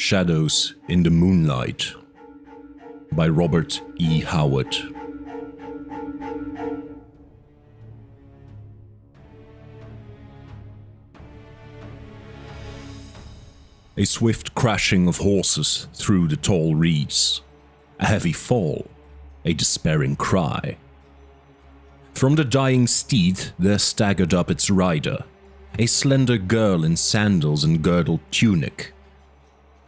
Shadows in the Moonlight by Robert E. Howard. A swift crashing of horses through the tall reeds, a heavy fall, a despairing cry. From the dying steed there staggered up its rider, a slender girl in sandals and girdled tunic.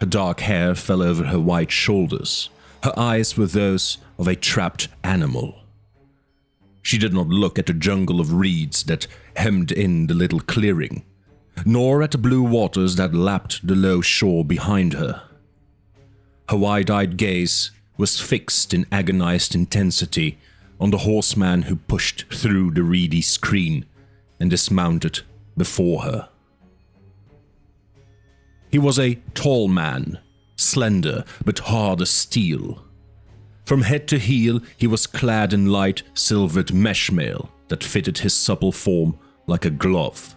Her dark hair fell over her white shoulders. Her eyes were those of a trapped animal. She did not look at the jungle of reeds that hemmed in the little clearing, nor at the blue waters that lapped the low shore behind her. Her wide-eyed gaze was fixed in agonized intensity on the horseman who pushed through the reedy screen and dismounted before her. He was a tall man, slender but hard as steel. From head to heel he was clad in light silvered mesh mail that fitted his supple form like a glove.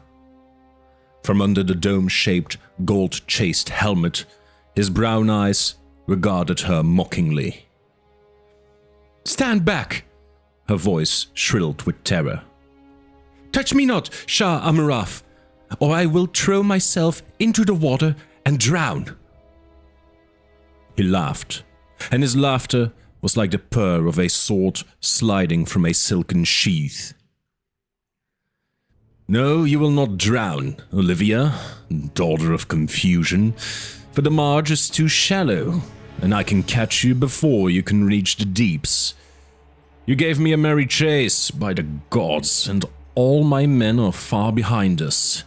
From under the dome-shaped, gold-chased helmet, his brown eyes regarded her mockingly. "Stand back!" her voice shrilled with terror. "Touch me not, Shah Amurath, or I will throw myself into the water and drown." He laughed, and his laughter was like the purr of a sword sliding from a silken sheath. "No, you will not drown, Olivia, daughter of confusion, for the marge is too shallow, and I can catch you before you can reach the deeps. You gave me a merry chase, by the gods, and all my men are far behind us.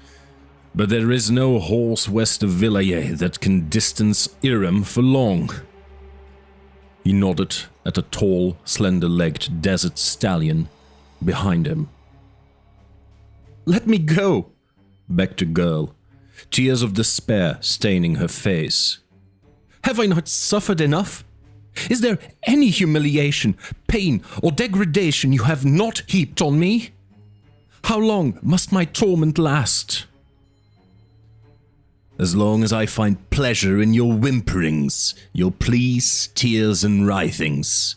But there is no horse west of Villaye that can distance Irem for long." He nodded at a tall, slender-legged desert stallion behind him. "Let me go," begged the girl, tears of despair staining her face. "Have I not suffered enough? Is there any humiliation, pain, or degradation you have not heaped on me? How long must my torment last?" "As long as I find pleasure in your whimperings, your pleas, tears, and writhings,"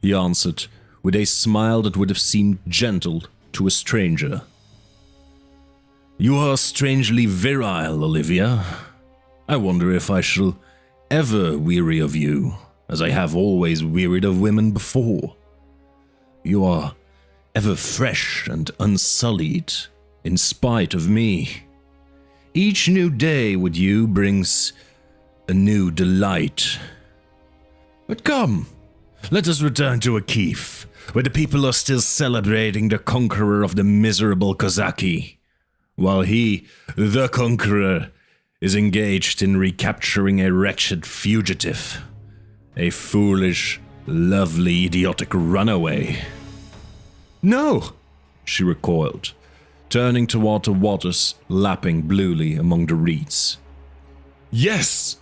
he answered with a smile that would have seemed gentle to a stranger. "You are strangely virile, Olivia. I wonder if I shall ever weary of you, as I have always wearied of women before. You are ever fresh and unsullied, in spite of me. Each new day with you brings a new delight. But come, let us return to Akif, where the people are still celebrating the conqueror of the miserable Kozaki, while he, the conqueror, is engaged in recapturing a wretched fugitive, a foolish, lovely, idiotic runaway." "No!" she recoiled, turning toward the waters lapping bluely among the reeds. "Yes!"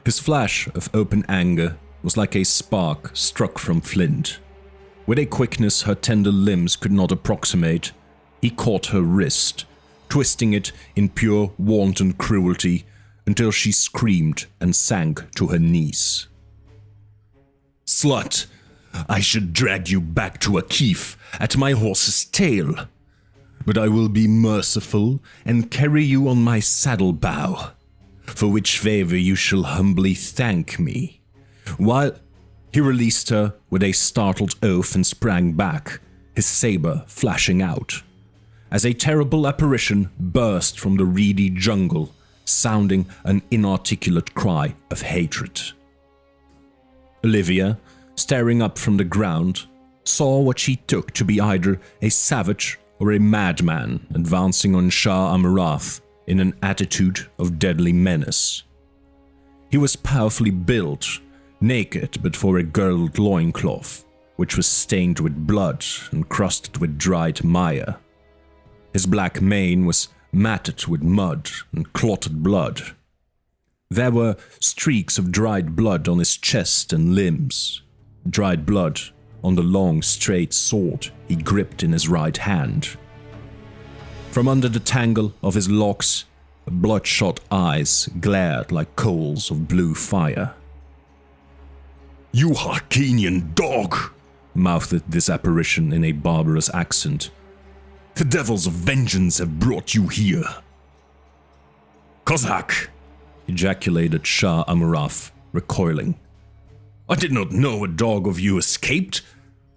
His flash of open anger was like a spark struck from flint. With a quickness her tender limbs could not approximate, he caught her wrist, twisting it in pure wanton cruelty until she screamed and sank to her knees. "Slut! I should drag you back to Akif at my horse's tail. But I will be merciful and carry you on my saddle bow, for which favor you shall humbly thank me." While he released her with a startled oath and sprang back, his saber flashing out, as a terrible apparition burst from the reedy jungle, sounding an inarticulate cry of hatred. Olivia, staring up from the ground, saw what she took to be either a savage or a madman advancing on Shah Amurath in an attitude of deadly menace. He was powerfully built, naked but for a girdled loincloth, which was stained with blood and crusted with dried mire. His black mane was matted with mud and clotted blood. There were streaks of dried blood on his chest and limbs, dried blood on the long, straight sword he gripped in his right hand. From under the tangle of his locks, bloodshot eyes glared like coals of blue fire. "You Harkanian dog!" mouthed this apparition in a barbarous accent. "The devils of vengeance have brought you here." "Cossack!" ejaculated Shah Amurath, recoiling. "I did not know a dog of you escaped.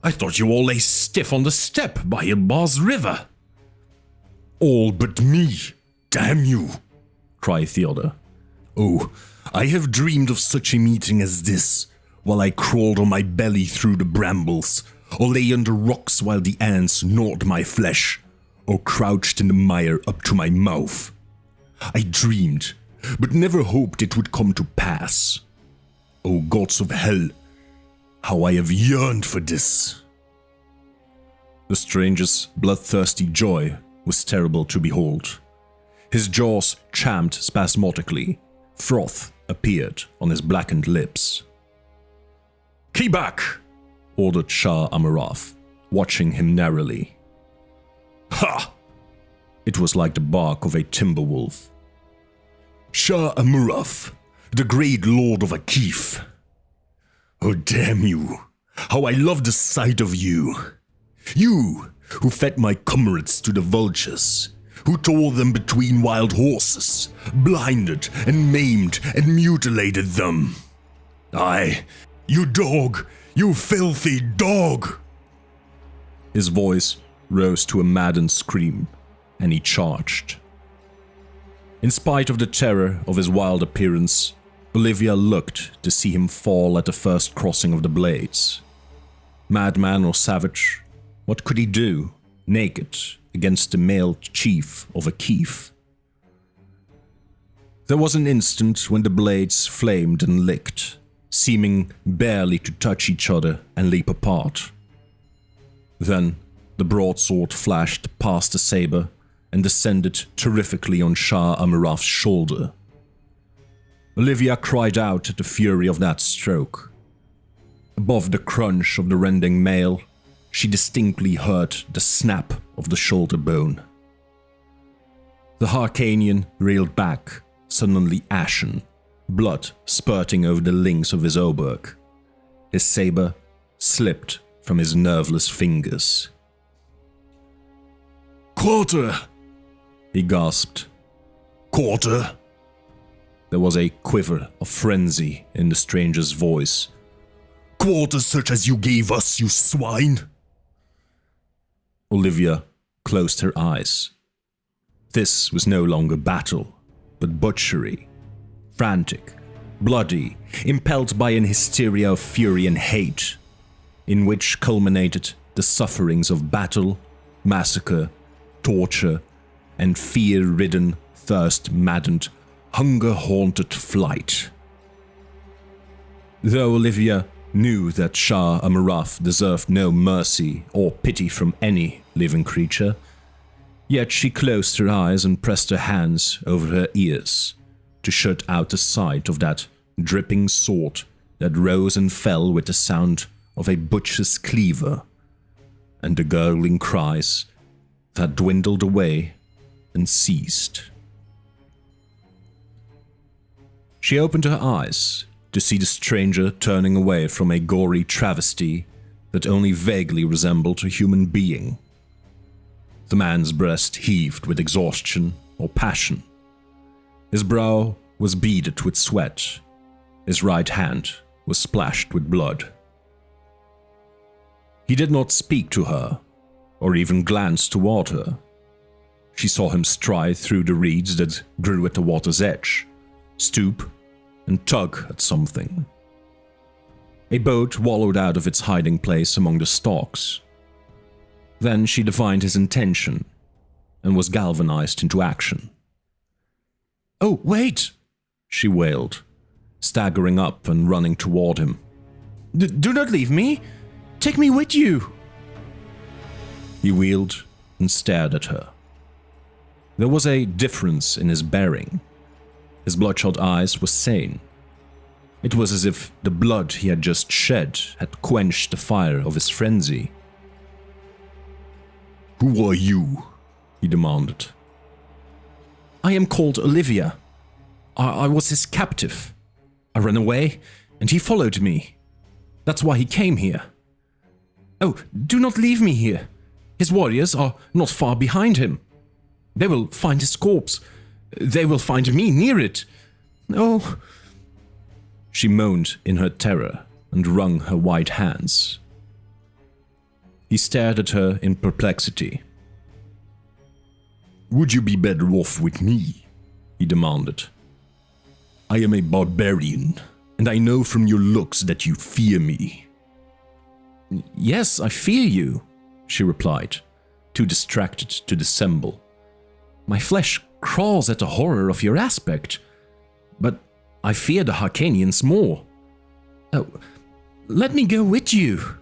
I thought you all lay stiff on the steppe by Ilbaz River." "All but me, damn you!" cried Theodor. "Oh, I have dreamed of such a meeting as this, while I crawled on my belly through the brambles, or lay under rocks while the ants gnawed my flesh, or crouched in the mire up to my mouth. I dreamed, but never hoped it would come to pass. O gods of hell, how I have yearned for this." The stranger's bloodthirsty joy was terrible to behold. His jaws champed spasmodically. Froth appeared on his blackened lips. "Keep back!" ordered Shah Amurath, watching him narrowly. "Ha!" It was like the bark of a timber wolf. "Shah Amurath, the great lord of Akif. Oh, damn you! How I love the sight of you! You, who fed my comrades to the vultures, who tore them between wild horses, blinded and maimed and mutilated them. Aye, you dog, you filthy dog!" His voice rose to a maddened scream, and he charged. In spite of the terror of his wild appearance, Olivia looked to see him fall at the first crossing of the blades. Madman or savage, what could he do, naked, against the male chief of Akif? There was an instant when the blades flamed and licked, seeming barely to touch each other and leap apart. Then the broadsword flashed past the saber and descended terrifically on Shah Amurath's shoulder. Olivia cried out at the fury of that stroke. Above the crunch of the rending mail, she distinctly heard the snap of the shoulder bone. The Harkanian reeled back, suddenly ashen, blood spurting over the links of his hauberk. His saber slipped from his nerveless fingers. "Quarter!" he gasped. "Quarter!" There was a quiver of frenzy in the stranger's voice. "Quarter such as you gave us, you swine!" Olivia closed her eyes. This was no longer battle, but butchery. Frantic, bloody, impelled by an hysteria of fury and hate, in which culminated the sufferings of battle, massacre, torture, and fear-ridden, thirst-maddened, hunger-haunted flight. Though Olivia knew that Shah Amurath deserved no mercy or pity from any living creature, yet she closed her eyes and pressed her hands over her ears to shut out the sight of that dripping sword that rose and fell with the sound of a butcher's cleaver, and the gurgling cries that dwindled away and ceased. She opened her eyes to see the stranger turning away from a gory travesty that only vaguely resembled a human being. The man's breast heaved with exhaustion or passion. His brow was beaded with sweat. His right hand was splashed with blood. He did not speak to her, or even glance toward her. She saw him stride through the reeds that grew at the water's edge, stoop, and tug at something. A boat wallowed out of its hiding place among the stalks. Then she divined his intention, and was galvanized into action. "Oh, wait!" she wailed, staggering up and running toward him. Do not leave me! Take me with you!" He wheeled and stared at her. There was a difference in his bearing. His bloodshot eyes were sane. It was as if the blood he had just shed had quenched the fire of his frenzy. "Who are you?" he demanded. I am called Olivia. I was his captive. I ran away, and he followed me. That's why he came here. Oh, do not leave me here. His warriors are not far behind him. They will find his corpse. They will find me near it. Oh. She moaned in her terror and wrung her white hands. He stared at her in perplexity. Would you be better off with me? He demanded. I am a barbarian, and I know from your looks that you fear me. Yes, I fear you, she replied, too distracted to dissemble. My flesh crawls at the horror of your aspect, but I fear the Harcanians more. Oh, let me go with you.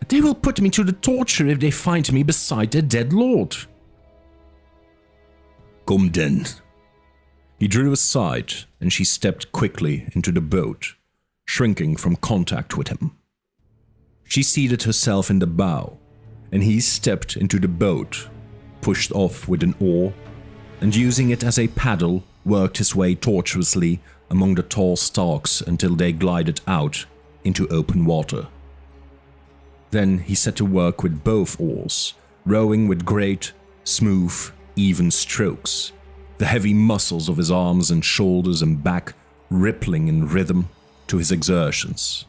They will put me to the torture if they find me beside their dead lord. Come then. He drew aside, and she stepped quickly into the boat, shrinking from contact with him. She seated herself in the bow, and he stepped into the boat, pushed off with an oar, and using it as a paddle, worked his way tortuously among the tall stalks until they glided out into open water. Then he set to work with both oars, rowing with great, smooth, even strokes, the heavy muscles of his arms and shoulders and back rippling in rhythm to his exertions.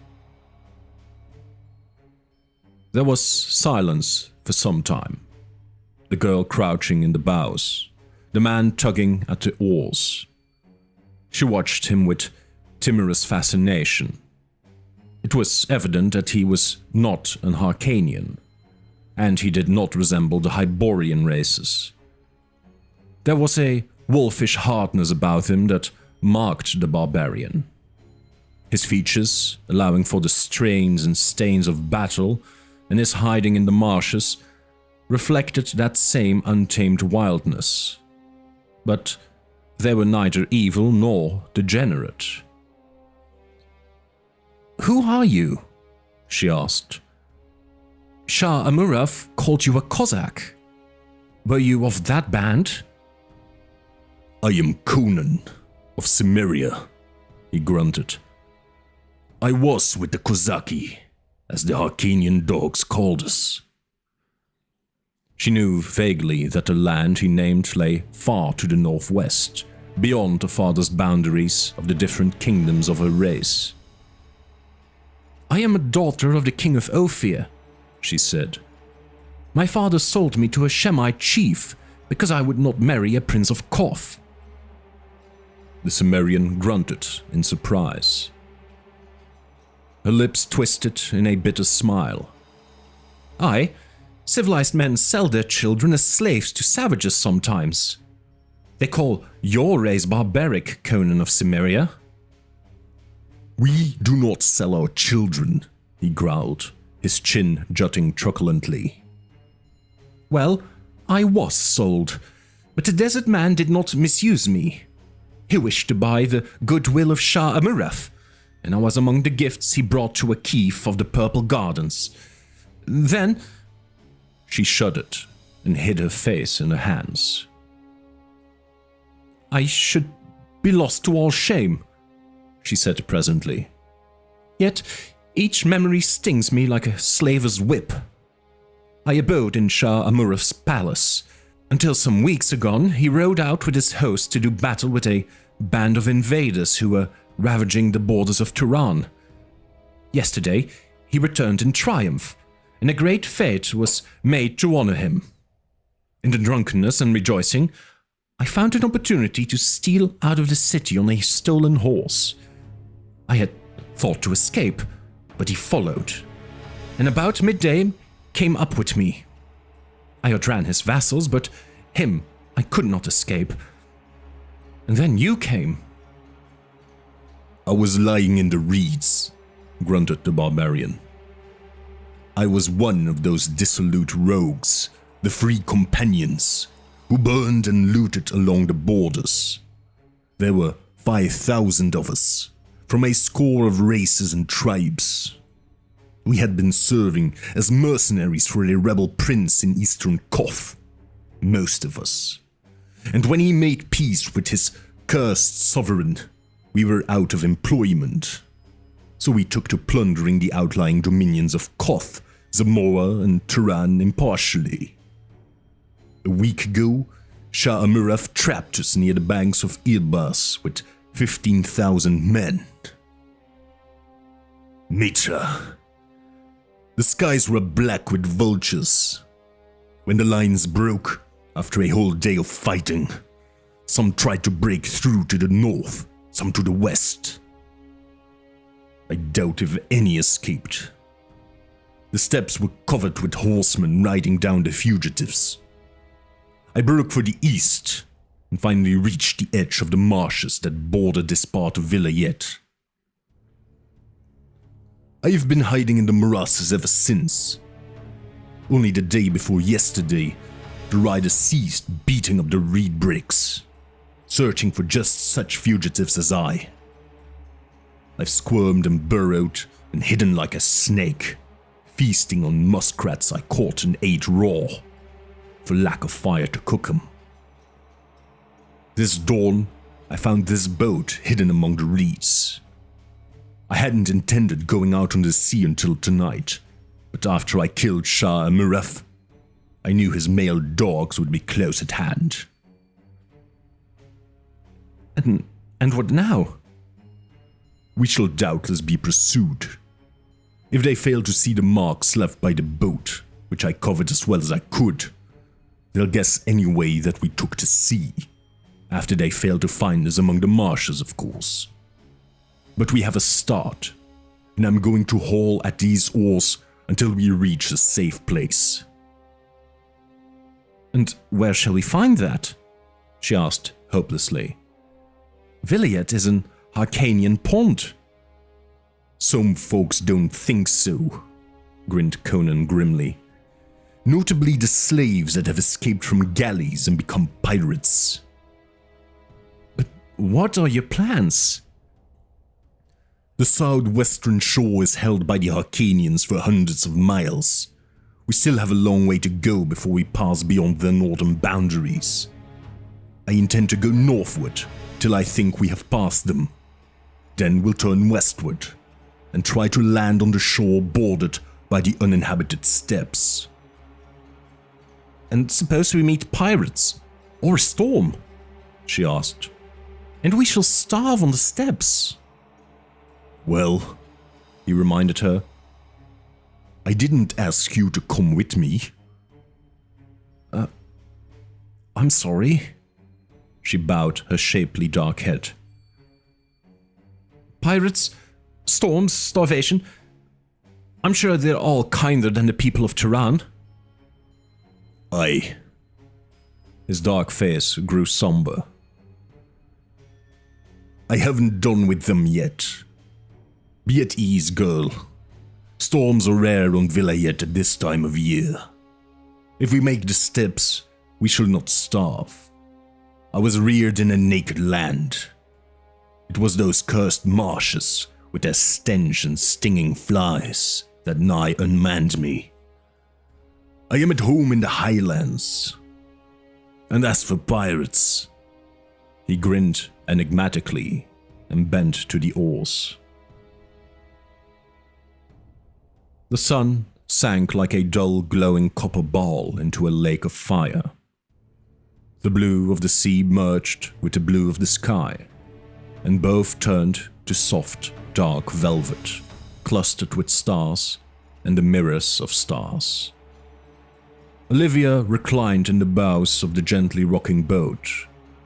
There was silence for some time, the girl crouching in the bows, the man tugging at the oars. She watched him with timorous fascination. It was evident that he was not an Harcanian, and he did not resemble the Hyborian races. There was a wolfish hardness about him that marked the barbarian. His features, allowing for the strains and stains of battle, and his hiding in the marshes, reflected that same untamed wildness. But they were neither evil nor degenerate. "Who are you?" she asked. "Shah Amurath called you a Cossack. Were you of that band?" "I am Conan of Cimmeria," he grunted. "I was with the Kozaki, as the Harcanian dogs called us." She knew vaguely that the land he named lay far to the northwest, beyond the farthest boundaries of the different kingdoms of her race. "I am a daughter of the king of Ophir," she said. "My father sold me to a Shemite chief because I would not marry a prince of Koth." The Cimmerian grunted in surprise. Her lips twisted in a bitter smile. "Aye, civilized men sell their children as slaves to savages sometimes. They call your race barbaric, Conan of Cimmeria." "We do not sell our children," he growled, his chin jutting truculently. "Well, I was sold, but the desert man did not misuse me. He wished to buy the goodwill of Shah Amurath, and I was among the gifts he brought to a chief of the Purple Gardens. Then..." She shuddered and hid her face in her hands. "I should be lost to all shame," she said presently. "Yet each memory stings me like a slaver's whip. I abode in Shah Amurath's palace, until some weeks agone he rode out with his host to do battle with a band of invaders who were ravaging the borders of Turan. Yesterday he returned in triumph, and a great fete was made to honor him. In the drunkenness and rejoicing, I found an opportunity to steal out of the city on a stolen horse. I had thought to escape, but he followed, and about midday came up with me. I outran his vassals, but him I could not escape. And then you came." "I was lying in the reeds," grunted the barbarian. "I was one of those dissolute rogues, the Free Companions, who burned and looted along the borders. There were 5,000 of us, from a score of races and tribes. We had been serving as mercenaries for a rebel prince in eastern Koth, most of us. and when he made peace with his cursed sovereign, we were out of employment. So we took to plundering the outlying dominions of Koth, Zamora, and Turan impartially. A week ago, Shah Amiraf trapped us near the banks of Irbas with 15,000 men. Mitra. The skies were black with vultures. When the lines broke, after a whole day of fighting, some tried to break through to the north, some to the west. I doubt if any escaped. The steppes were covered with horsemen riding down the fugitives. I broke for the east and finally reached the edge of the marshes that border this part of Vilayet. I have been hiding in the morasses ever since. Only the day before yesterday, the riders ceased beating up the reed bricks, searching for just such fugitives as I. I've squirmed and burrowed and hidden like a snake, feasting on muskrats I caught and ate raw, for lack of fire to cook them. This dawn, I found this boat hidden among the reeds. I hadn't intended going out on the sea until tonight, but after I killed Shah Amiraf, I knew his male dogs would be close at hand. And what now? We shall doubtless be pursued. If they fail to see the marks left by the boat, which I covered as well as I could, they'll guess anyway that we took to sea, after they fail to find us among the marshes, of course. But we have a start, and I'm going to haul at these oars until we reach a safe place. And where shall we find that? She asked hopelessly. Vilayet is an Harcanian pond. Some folks don't think so, grinned Conan grimly. Notably the slaves that have escaped from galleys and become pirates. But what are your plans? The southwestern shore is held by the Harcanians for hundreds of miles. We still have a long way to go before we pass beyond their northern boundaries. I intend to go northward till I think we have passed them. Then we'll turn westward and try to land on the shore bordered by the uninhabited steppes. And suppose we meet pirates, or a storm, she asked, and we shall starve on the steppes. Well, he reminded her, I didn't ask you to come with me. I'm sorry. She bowed her shapely dark head. Pirates, storms, starvation. I'm sure they're all kinder than the people of Turan. Aye. His dark face grew somber. I haven't done with them yet. Be at ease, girl. Storms are rare on Vilayet at this time of year. If we make the steppes, we shall not starve. I was reared in a naked land. It was those cursed marshes with their stench and stinging flies that nigh unmanned me. I am at home in the highlands. And as for pirates, he grinned enigmatically and bent to the oars. The sun sank like a dull glowing copper ball into a lake of fire. The blue of the sea merged with the blue of the sky, and both turned to soft, dark velvet, clustered with stars and the mirrors of stars. Olivia reclined in the bows of the gently rocking boat,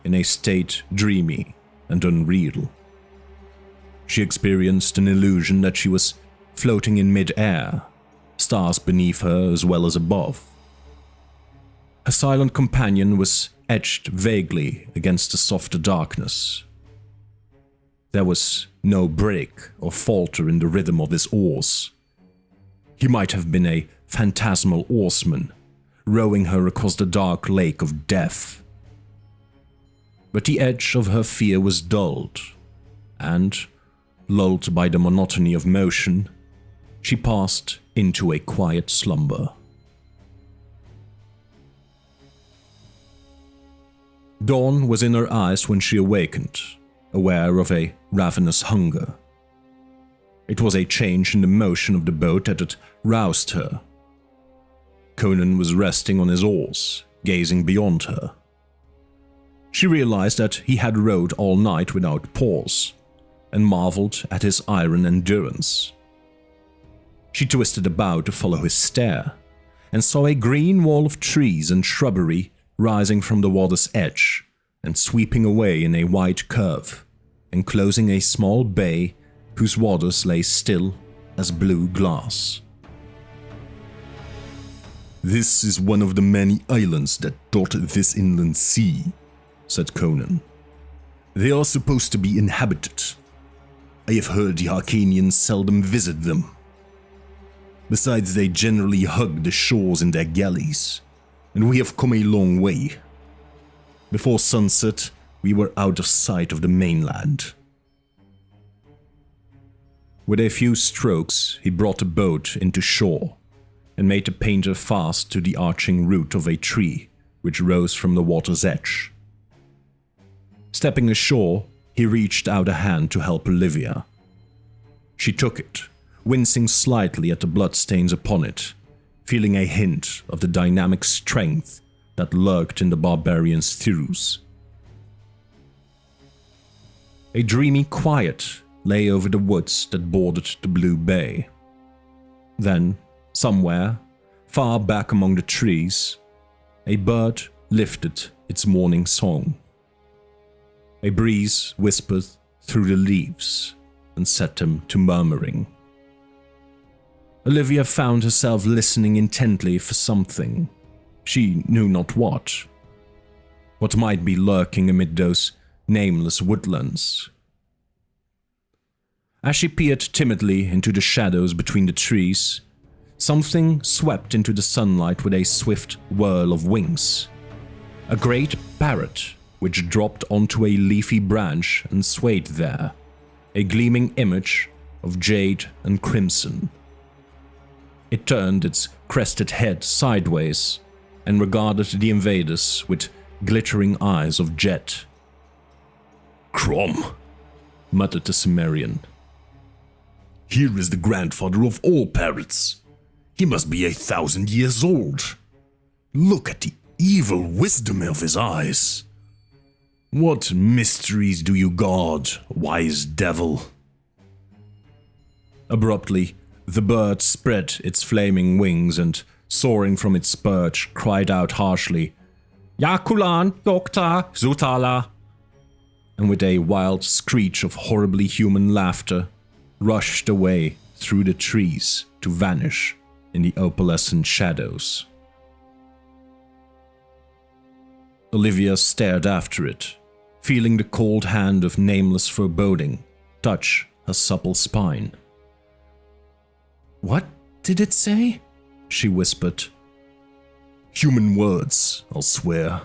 in a state dreamy and unreal. She experienced an illusion that she was floating in mid-air, stars beneath her as well as above. Her silent companion was etched vaguely against the softer darkness. There was no break or falter in the rhythm of his oars. He might have been a phantasmal oarsman, rowing her across the dark lake of death. But the edge of her fear was dulled, and, lulled by the monotony of motion, she passed into a quiet slumber. Dawn was in her eyes when she awakened, aware of a ravenous hunger. It was a change in the motion of the boat that had roused her. Conan was resting on his oars, gazing beyond her. She realized that he had rowed all night without pause, and marveled at his iron endurance. She twisted about to follow his stare, and saw a green wall of trees and shrubbery rising from the water's edge and sweeping away in a wide curve, enclosing a small bay whose waters lay still as blue glass. "This is one of the many islands that dot this inland sea," said Conan. "They are supposed to be inhabited. I have heard the Arcanians seldom visit them. Besides, they generally hug the shores in their galleys, and we have come a long way. Before sunset, we were out of sight of the mainland." With a few strokes, he brought the boat into shore and made the painter fast to the arching root of a tree which rose from the water's edge. Stepping ashore, he reached out a hand to help Olivia. She took it, wincing slightly at the bloodstains upon it, feeling a hint of the dynamic strength that lurked in the barbarian's thews. A dreamy quiet lay over the woods that bordered the blue bay. Then, somewhere, far back among the trees, a bird lifted its morning song. A breeze whispered through the leaves and set them to murmuring. Olivia found herself listening intently for something. She knew not what. What might be lurking amid those nameless woodlands. As she peered timidly into the shadows between the trees, something swept into the sunlight with a swift whirl of wings. A great parrot which dropped onto a leafy branch and swayed there, a gleaming image of jade and crimson. It turned its crested head sideways and regarded the invaders with glittering eyes of jet. "Crom," muttered the Cimmerian. "Here is the grandfather of all parrots. He must be 1,000 years old. Look at the evil wisdom of his eyes. What mysteries do you guard, wise devil?" Abruptly, the bird spread its flaming wings and, soaring from its perch, cried out harshly, "Yakulan, Yokta, Zutala!" and with a wild screech of horribly human laughter, rushed away through the trees to vanish in the opalescent shadows. Olivia stared after it, feeling the cold hand of nameless foreboding touch her supple spine. "What did it say?" she whispered. "Human words, I'll swear,"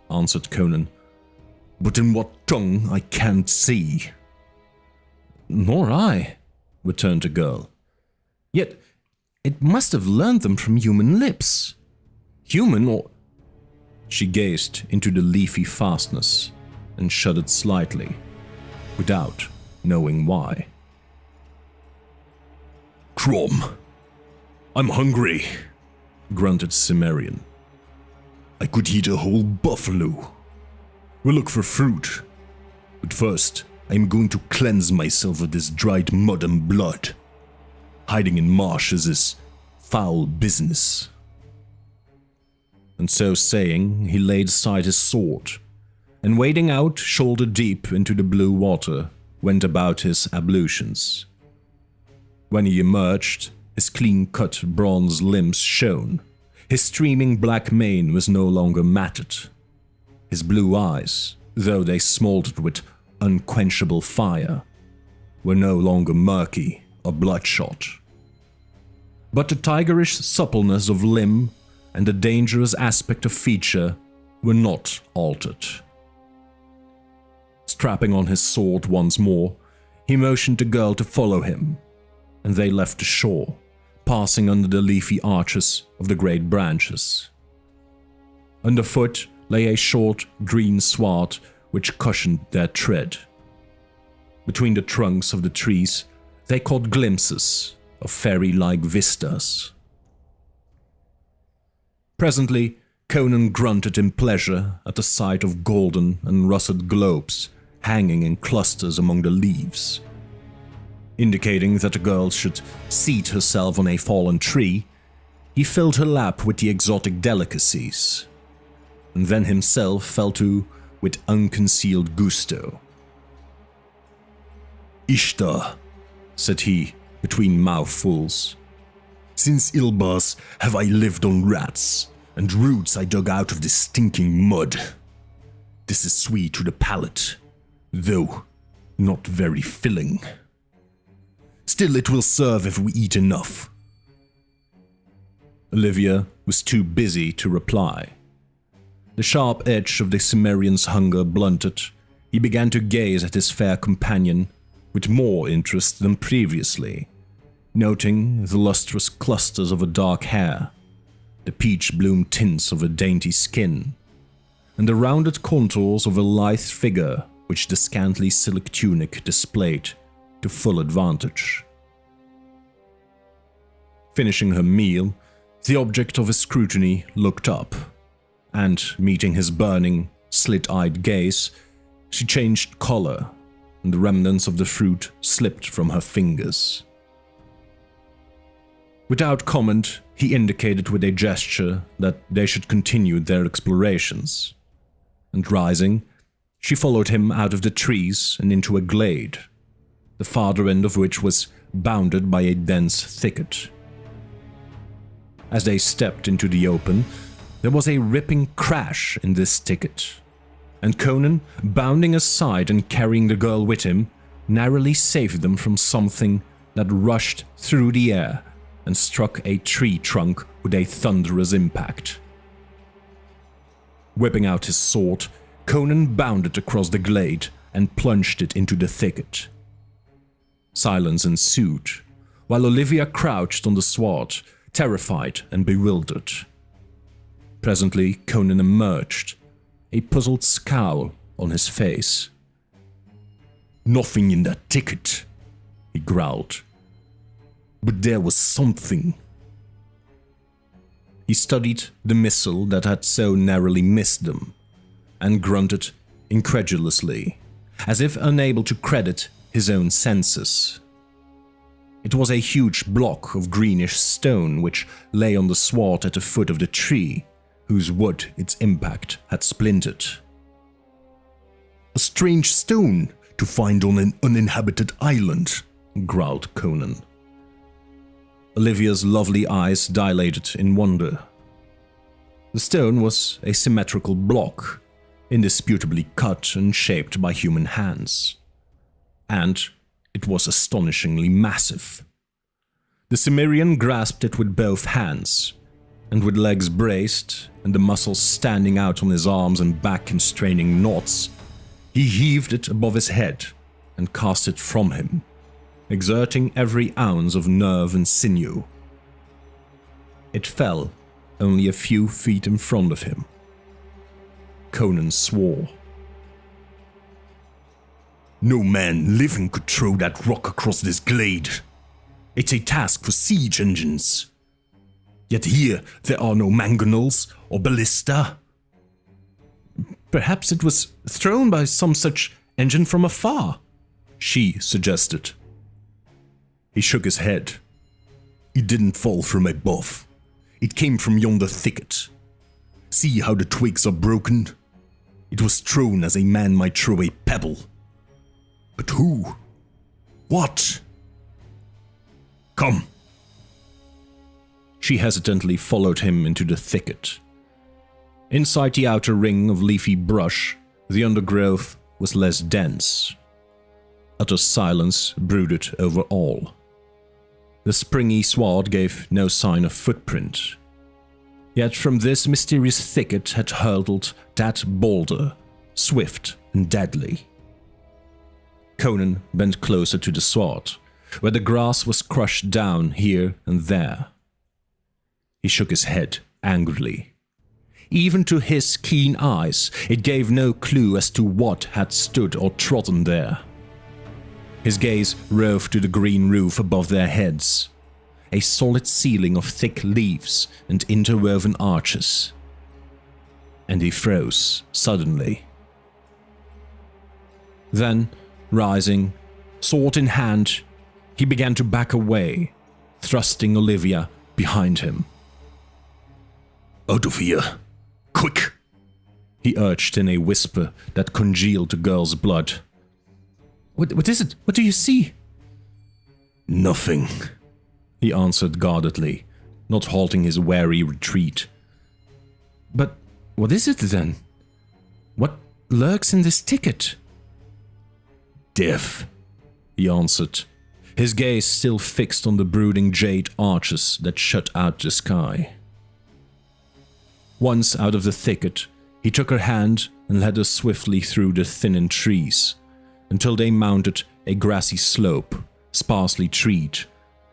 answered Conan. "But in what tongue I can't see." "Nor I," returned the girl. "Yet it must have learned them from human lips. Human or—" She gazed into the leafy fastness and shuddered slightly, without knowing why. "Crom, I'm hungry," grunted Cimmerian. "I could eat a whole buffalo. We'll look for fruit. But first, I'm going to cleanse myself of this dried mud and blood. Hiding in marshes is foul business." And so saying, he laid aside his sword, and wading out shoulder deep into the blue water, went about his ablutions. When he emerged, his clean-cut bronze limbs shone. His streaming black mane was no longer matted. His blue eyes, though they smoldered with unquenchable fire, were no longer murky or bloodshot. But the tigerish suppleness of limb and the dangerous aspect of feature were not altered. Strapping on his sword once more, he motioned the girl to follow him, and they left the shore, passing under the leafy arches of the great branches. Underfoot, lay a short green sward which cushioned their tread. Between the trunks of the trees, they caught glimpses of fairy-like vistas. Presently, Conan grunted in pleasure at the sight of golden and russet globes hanging in clusters among the leaves. Indicating that the girl should seat herself on a fallen tree, he filled her lap with the exotic delicacies, and then himself fell to with unconcealed gusto. "Ishtar," said he, between mouthfuls, "since Ilbas have I lived on rats and roots I dug out of this stinking mud. This is sweet to the palate, though not very filling. Still, it will serve if we eat enough." Olivia was too busy to reply. The sharp edge of the Cimmerian's hunger blunted, he began to gaze at his fair companion with more interest than previously, noting the lustrous clusters of her dark hair, the peach-bloom tints of her dainty skin, and the rounded contours of her lithe figure which the scantly silk tunic displayed to full advantage. Finishing her meal, the object of his scrutiny looked up, and meeting his burning, slit-eyed gaze, she changed color, and the remnants of the fruit slipped from her fingers. Without comment, he indicated with a gesture that they should continue their explorations, and rising, she followed him out of the trees and into a glade, the farther end of which was bounded by a dense thicket. As they stepped into the open, there was a ripping crash in this thicket, and Conan, bounding aside and carrying the girl with him, narrowly saved them from something that rushed through the air and struck a tree trunk with a thunderous impact. Whipping out his sword, Conan bounded across the glade and plunged it into the thicket. Silence ensued, while Olivia crouched on the sward, terrified and bewildered. Presently, Conan emerged, a puzzled scowl on his face. "Nothing in that thicket," he growled. "But there was something." He studied the missile that had so narrowly missed them, and grunted incredulously, as if unable to credit his own senses. It was a huge block of greenish stone which lay on the sward at the foot of the tree, whose wood its impact had splintered. "A strange stone to find on an uninhabited island," growled Conan. Olivia's lovely eyes dilated in wonder. The stone was a symmetrical block, indisputably cut and shaped by human hands. And it was astonishingly massive. The Cimmerian grasped it with both hands, and with legs braced and the muscles standing out on his arms and back in straining knots, he heaved it above his head and cast it from him, exerting every ounce of nerve and sinew. It fell only a few feet in front of him. Conan swore. "No man living could throw that rock across this glade. It's a task for siege engines. Yet here there are no mangonels or ballista." "Perhaps it was thrown by some such engine from afar," she suggested. He shook his head. "It didn't fall from above. It came from yonder thicket. See how the twigs are broken? It was thrown as a man might throw a pebble. But who? What? Come." She hesitantly followed him into the thicket. Inside the outer ring of leafy brush, the undergrowth was less dense. Utter silence brooded over all. The springy sward gave no sign of footprint. Yet from this mysterious thicket had hurtled that boulder, swift and deadly. Conan bent closer to the sward, where the grass was crushed down here and there. He shook his head angrily. Even to his keen eyes, it gave no clue as to what had stood or trodden there. His gaze roved to the green roof above their heads, a solid ceiling of thick leaves and interwoven arches. And he froze suddenly. Then, rising, sword in hand, he began to back away, thrusting Olivia behind him. "Out of here! Quick!" he urged in a whisper that congealed the girl's blood. What is it? What do you see?" "Nothing," he answered guardedly, not halting his wary retreat. "But what is it then? What lurks in this ticket?" "Death," he answered, his gaze still fixed on the brooding jade arches that shut out the sky. Once out of the thicket, he took her hand and led her swiftly through the thinning trees, until they mounted a grassy slope, sparsely treed,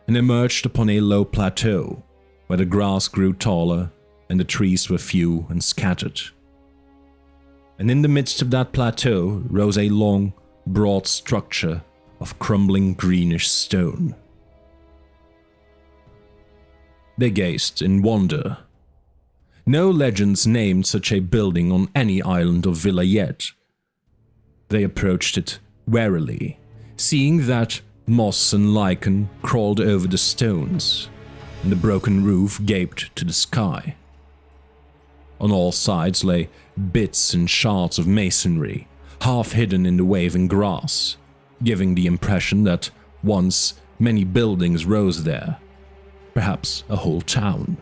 and emerged upon a low plateau, where the grass grew taller and the trees were few and scattered. And in the midst of that plateau rose a long, broad structure of crumbling greenish stone. They gazed in wonder. No legends named such a building on any island or villa yet. They approached it warily, seeing that moss and lichen crawled over the stones, and the broken roof gaped to the sky. On all sides lay bits and shards of masonry, half hidden in the waving grass, giving the impression that once many buildings rose there, perhaps a whole town.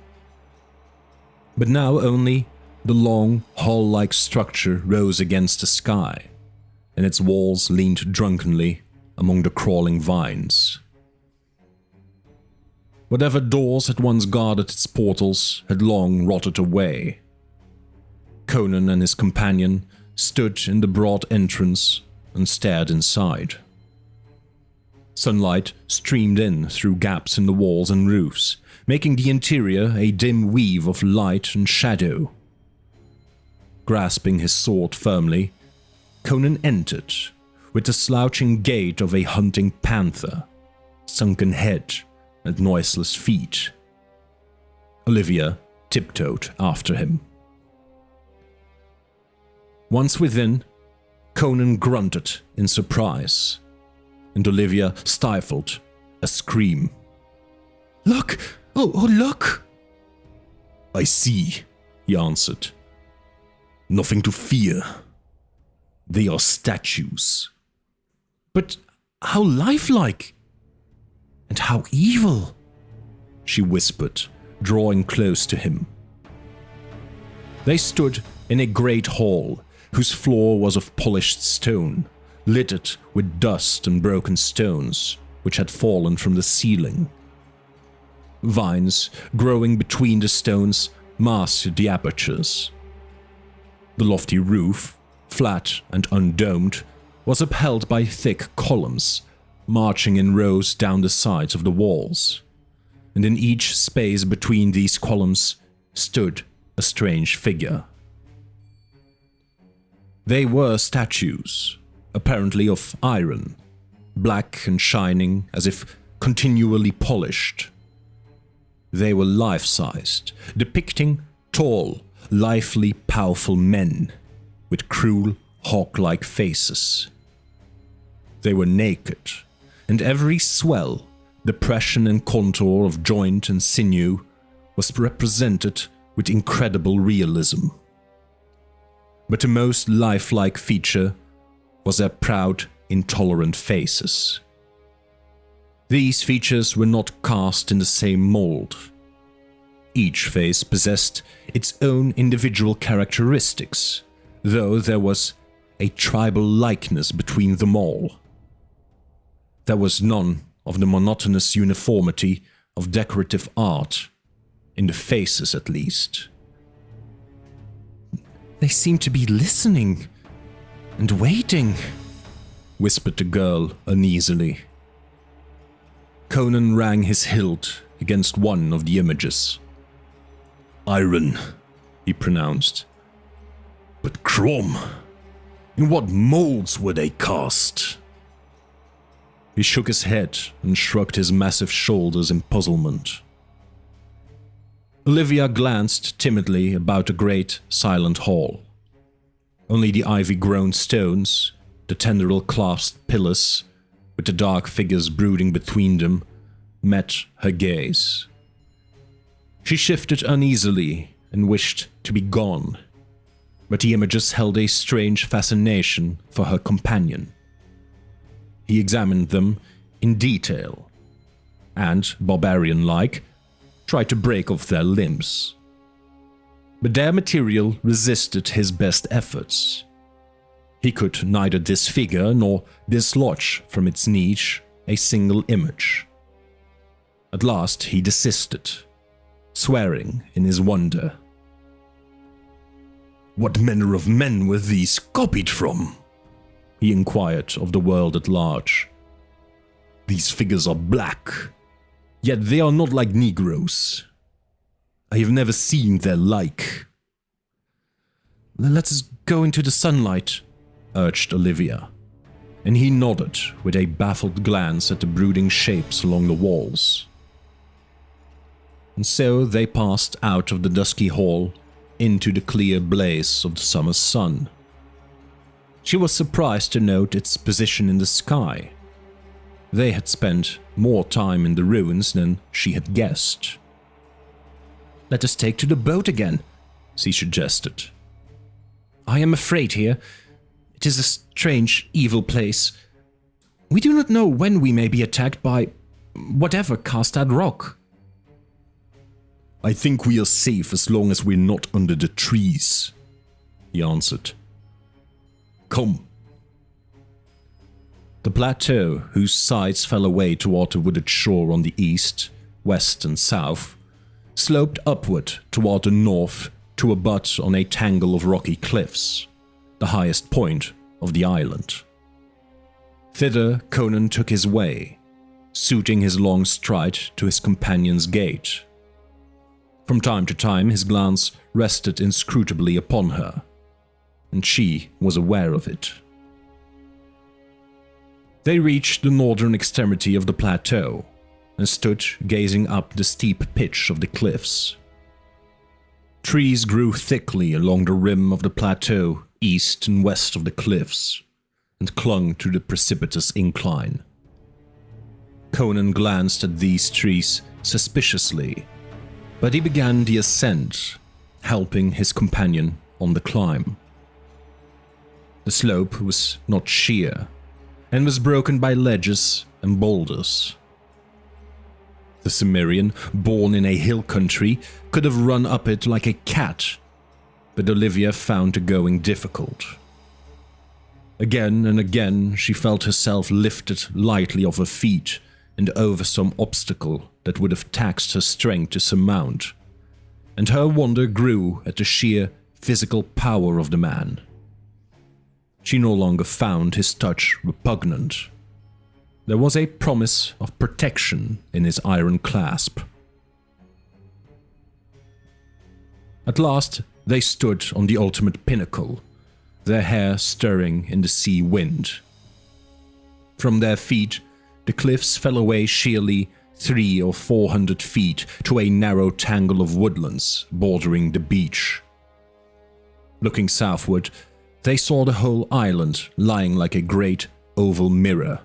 But now only the long, hall-like structure rose against the sky, and its walls leaned drunkenly among the crawling vines. Whatever doors had once guarded its portals had long rotted away. Conan and his companion stood in the broad entrance and stared inside. Sunlight streamed in through gaps in the walls and roofs, making the interior a dim weave of light and shadow. Grasping his sword firmly, Conan entered, with the slouching gait of a hunting panther, sunken head and noiseless feet. Olivia tiptoed after him. Once within, Conan grunted in surprise, and Olivia stifled a scream. "Look! Oh, look!" "I see," he answered. "Nothing to fear. They are statues." "But how lifelike! And how evil!" she whispered, drawing close to him. They stood in a great hall, whose floor was of polished stone, littered with dust and broken stones, which had fallen from the ceiling. Vines growing between the stones masked the apertures. The lofty roof, flat and undomed, was upheld by thick columns, marching in rows down the sides of the walls, and in each space between these columns stood a strange figure. They were statues, apparently of iron, black and shining as if continually polished. They were life-sized, depicting tall, lively, powerful men with cruel, hawk-like faces. They were naked, and every swell, depression and contour of joint and sinew was represented with incredible realism. But the most lifelike feature was their proud, intolerant faces. These features were not cast in the same mold. Each face possessed its own individual characteristics, though there was a tribal likeness between them all. There was none of the monotonous uniformity of decorative art, in the faces at least. "They seem to be listening and waiting," whispered the girl uneasily. Conan rang his hilt against one of the images. "Iron," he pronounced. But Crom, in what molds were they cast? He shook his head and shrugged his massive shoulders in puzzlement. Olivia glanced timidly about the great, silent hall. Only the ivy-grown stones, the tendril-clasped pillars, with the dark figures brooding between them, met her gaze. She shifted uneasily and wished to be gone, but the images held a strange fascination for her companion. He examined them in detail, and, barbarian-like, tried to break off their limbs. But their material resisted his best efforts. He could neither disfigure nor dislodge from its niche a single image. At last he desisted, swearing in his wonder. What manner of men were these copied from? He inquired of the world at large. These figures are black, yet they are not like Negroes. I have never seen their like. Let us go into the sunlight, urged Olivia, and he nodded with a baffled glance at the brooding shapes along the walls. And so they passed out of the dusky hall into the clear blaze of the summer sun. She was surprised to note its position in the sky. They had spent more time in the ruins than she had guessed. Let us take to the boat again, she suggested. I am afraid here. It is a strange, evil place. We do not know when we may be attacked by whatever cast that rock. I think we are safe as long as we're not under the trees, he answered. Come. The plateau, whose sides fell away toward the wooded shore on the east, west and south, sloped upward toward the north to abut on a tangle of rocky cliffs, the highest point of the island. Thither Conan took his way, suiting his long stride to his companion's gait. From time to time his glance rested inscrutably upon her, and she was aware of it. They reached the northern extremity of the plateau and stood gazing up the steep pitch of the cliffs. Trees grew thickly along the rim of the plateau east and west of the cliffs and clung to the precipitous incline. Conan glanced at these trees suspiciously, but he began the ascent, helping his companion on the climb. The slope was not sheer, and was broken by ledges and boulders. The Cimmerian, born in a hill country, could have run up it like a cat, but Olivia found the going difficult. Again and again she felt herself lifted lightly off her feet and over some obstacle that would have taxed her strength to surmount, and her wonder grew at the sheer physical power of the man. She no longer found his touch repugnant. There was a promise of protection in his iron clasp. At last, they stood on the ultimate pinnacle, their hair stirring in the sea wind. From their feet, the cliffs fell away sheerly 300 or 400 feet to a narrow tangle of woodlands bordering the beach. Looking southward, they saw the whole island lying like a great oval mirror,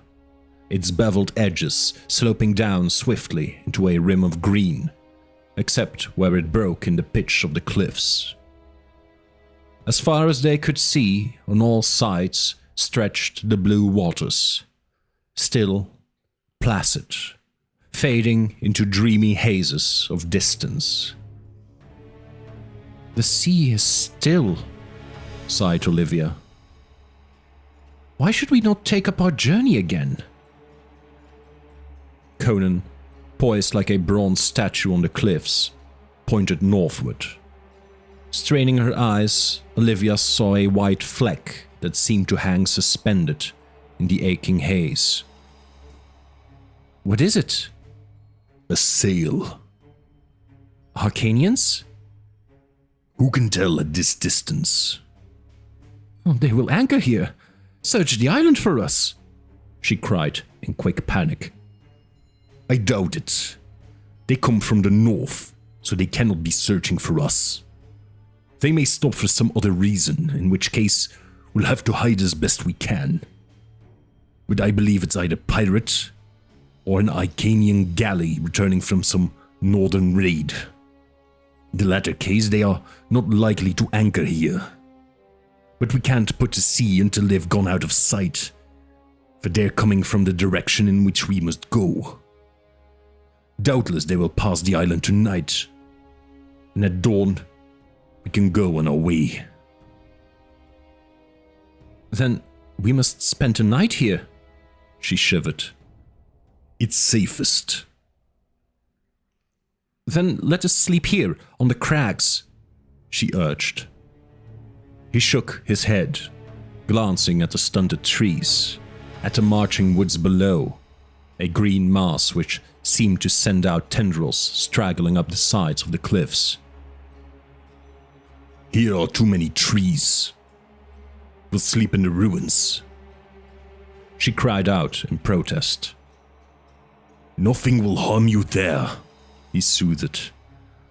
its beveled edges sloping down swiftly into a rim of green, except where it broke in the pitch of the cliffs. As far as they could see, on all sides stretched the blue waters, still, placid, fading into dreamy hazes of distance. The sea is still, sighed Olivia. Why should we not take up our journey again? Conan, poised like a bronze statue on the cliffs, pointed northward. Straining her eyes, Olivia saw a white fleck that seemed to hang suspended in the aching haze. What is it? A sail. Arcanians? Who can tell at this distance? Oh, they will anchor here. Search the island for us, she cried in quick panic. I doubt it. They come from the north, so they cannot be searching for us. They may stop for some other reason, in which case we'll have to hide as best we can. But I believe it's either pirate or an Icanian galley returning from some northern raid. In the latter case, they are not likely to anchor here. But we can't put to sea until they've gone out of sight, for they're coming from the direction in which we must go. Doubtless they will pass the island tonight, and at dawn we can go on our way. Then we must spend a night here, she shivered. It's safest. Then let us sleep here, on the crags, she urged. He shook his head, glancing at the stunted trees, at the marching woods below, a green mass which seemed to send out tendrils straggling up the sides of the cliffs. Here are too many trees. We'll sleep in the ruins, she cried out in protest. Nothing will harm you there, he soothed.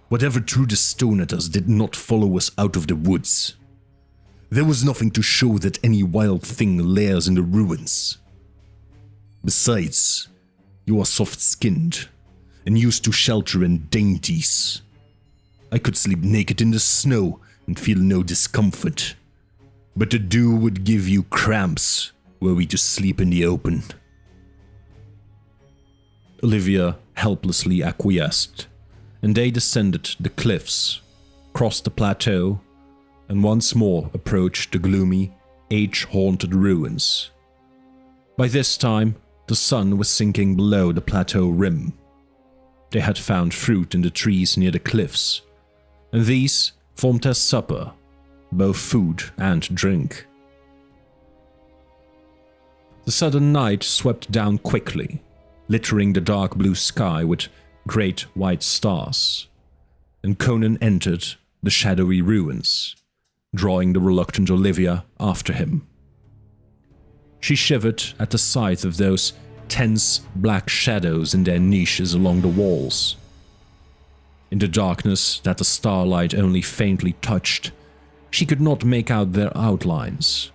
Whatever threw the stone at us did not follow us out of the woods. There was nothing to show that any wild thing lairs in the ruins. Besides, you are soft-skinned and used to shelter and dainties. I could sleep naked in the snow and feel no discomfort, but the dew would give you cramps were we to sleep in the open. Olivia helplessly acquiesced, and they descended the cliffs, crossed the plateau, and once more approached the gloomy, age-haunted ruins. By this time, the sun was sinking below the plateau rim. They had found fruit in the trees near the cliffs, and these formed their supper, both food and drink. The sudden night swept down quickly, littering the dark blue sky with great white stars, and Conan entered the shadowy ruins, drawing the reluctant Olivia after him. She shivered at the sight of those tense black shadows in their niches along the walls. In the darkness that the starlight only faintly touched, she could not make out their outlines.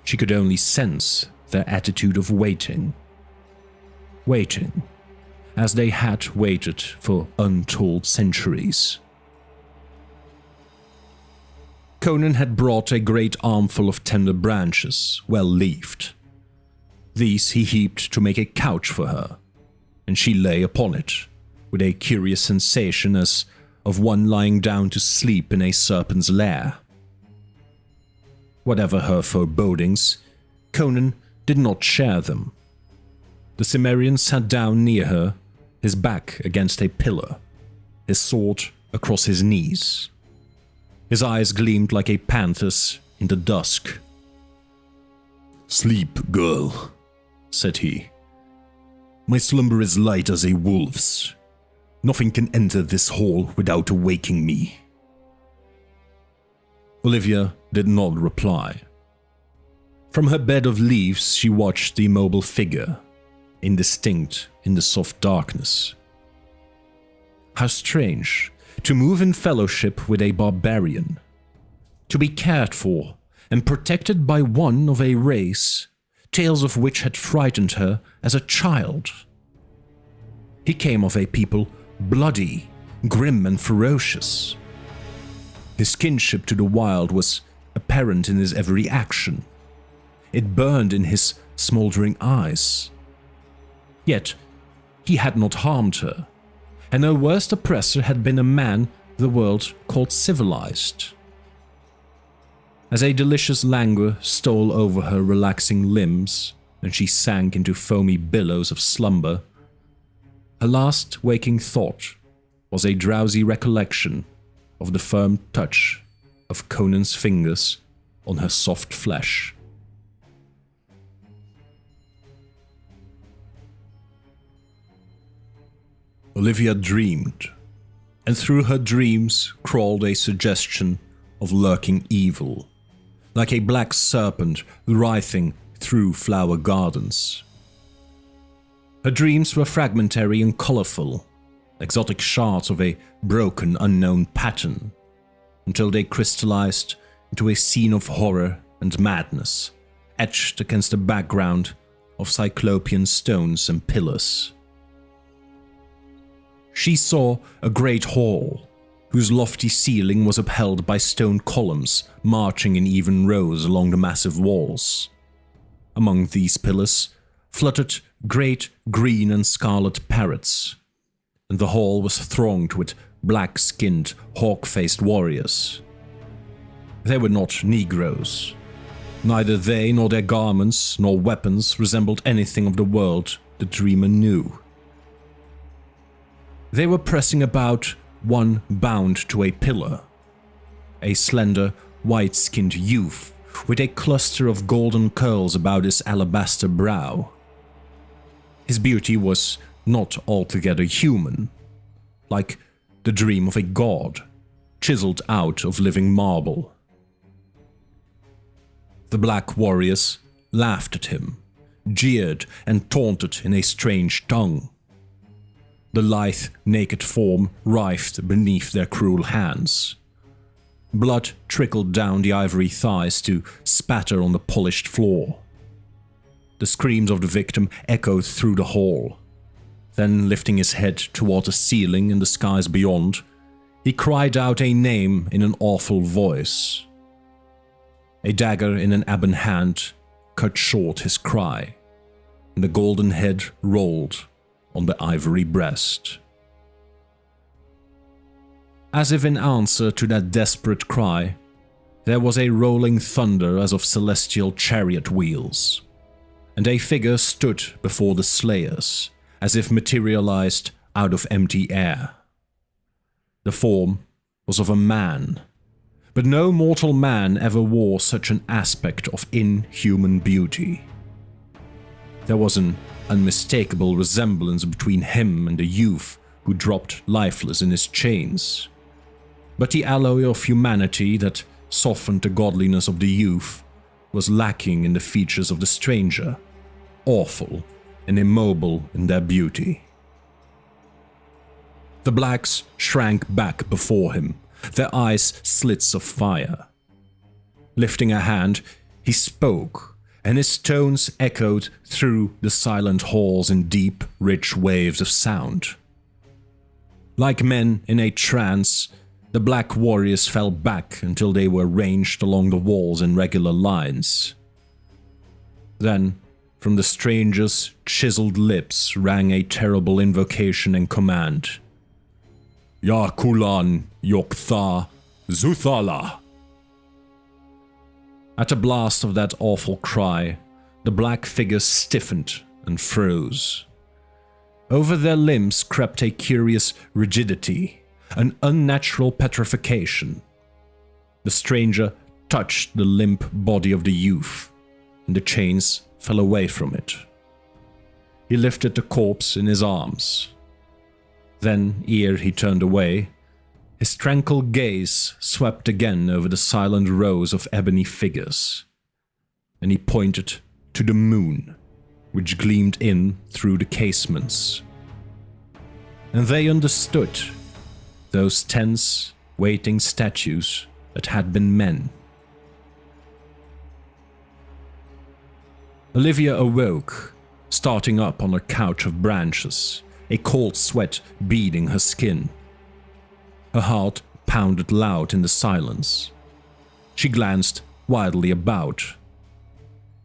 She could only sense their attitude of waiting. Waiting, as they had waited for untold centuries. Conan had brought a great armful of tender branches, well leafed. These he heaped to make a couch for her, and she lay upon it, with a curious sensation as of one lying down to sleep in a serpent's lair. Whatever her forebodings, Conan did not share them. The Cimmerian sat down near her, his back against a pillar, his sword across his knees. His eyes gleamed like a panther's in the dusk. "Sleep, girl," said he. "My slumber is light as a wolf's. Nothing can enter this hall without awaking me." Olivia did not reply. From her bed of leaves she watched the immobile figure, indistinct in the soft darkness. How strange to move in fellowship with a barbarian, to be cared for and protected by one of a race, tales of which had frightened her as a child. He came of a people bloody, grim and ferocious. His kinship to the wild was apparent in his every action. It burned in his smoldering eyes. Yet he had not harmed her, and her worst oppressor had been a man the world called civilized. As a delicious languor stole over her relaxing limbs, and she sank into foamy billows of slumber, her last waking thought was a drowsy recollection of the firm touch of Conan's fingers on her soft flesh. Olivia dreamed and through her dreams crawled a suggestion of lurking evil, like a black serpent writhing through flower gardens. Her dreams were fragmentary and colorful, exotic shards of a broken, unknown pattern, until they crystallized into a scene of horror and madness, etched against a background of cyclopean stones and pillars. She saw a great hall, whose lofty ceiling was upheld by stone columns marching in even rows along the massive walls. Among these pillars fluttered great green and scarlet parrots, and the hall was thronged with black-skinned, hawk-faced warriors. They were not Negroes. Neither they nor their garments nor weapons resembled anything of the world the dreamer knew. They were pressing about one bound to a pillar, a slender, white-skinned youth with a cluster of golden curls about his alabaster brow. His beauty was not altogether human, like the dream of a god, chiseled out of living marble. The black warriors laughed at him, jeered and taunted in a strange tongue. The lithe, naked form writhed beneath their cruel hands. Blood trickled down the ivory thighs to spatter on the polished floor. The screams of the victim echoed through the hall. Then, lifting his head toward the ceiling and the skies beyond, he cried out a name in an awful voice. A dagger in an ebon hand cut short his cry, and the golden head rolled on the ivory breast. As if in answer to that desperate cry, there was a rolling thunder as of celestial chariot wheels, and a figure stood before the slayers, as if materialized out of empty air. The form was of a man, but no mortal man ever wore such an aspect of inhuman beauty. There was an unmistakable resemblance between him and the youth who dropped lifeless in his chains, but the alloy of humanity that softened the godliness of the youth was lacking in the features of the stranger, awful and immobile in their beauty. The blacks shrank back before him, their eyes slits of fire. Lifting a hand, he spoke, and his tones echoed through the silent halls in deep, rich waves of sound. Like men in a trance, the black warriors fell back until they were ranged along the walls in regular lines. Then, from the stranger's chiseled lips rang a terrible invocation and command. Yakulan Yoktha Zuthala. At the blast of that awful cry, the black figures stiffened and froze. Over their limbs crept a curious rigidity, an unnatural petrification. The stranger touched the limp body of the youth, and the chains fell away from it. He lifted the corpse in his arms. Then, ere he turned away, his tranquil gaze swept again over the silent rows of ebony figures, and he pointed to the moon, which gleamed in through the casements. And they understood, those tense, waiting statues that had been men. Olivia awoke, starting up on her couch of branches, a cold sweat beading her skin. Her heart pounded loud in the silence. She glanced wildly about.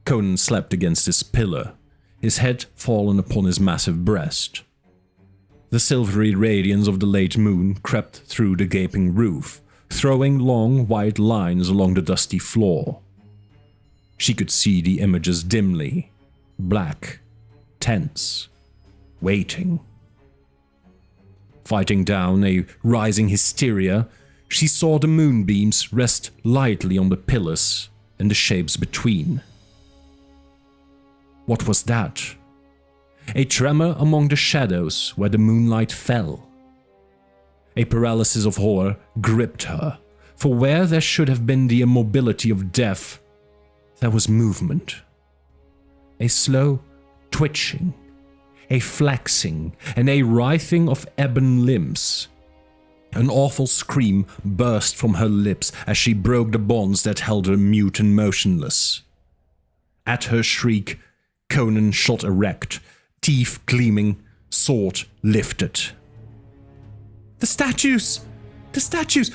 Conan slept against his pillar, his head fallen upon his massive breast. The silvery radiance of the late moon crept through the gaping roof, throwing long white lines along the dusty floor. She could see the images dimly, black, tense, waiting. Fighting down a rising hysteria, she saw the moonbeams rest lightly on the pillars and the shapes between. What was that? A tremor among the shadows where the moonlight fell. A paralysis of horror gripped her, for where there should have been the immobility of death, there was movement. A slow twitching, a flexing, and a writhing of ebon limbs. An awful scream burst from her lips as she broke the bonds that held her mute and motionless. At her shriek, Conan shot erect, teeth gleaming, sword lifted. The statues! The statues!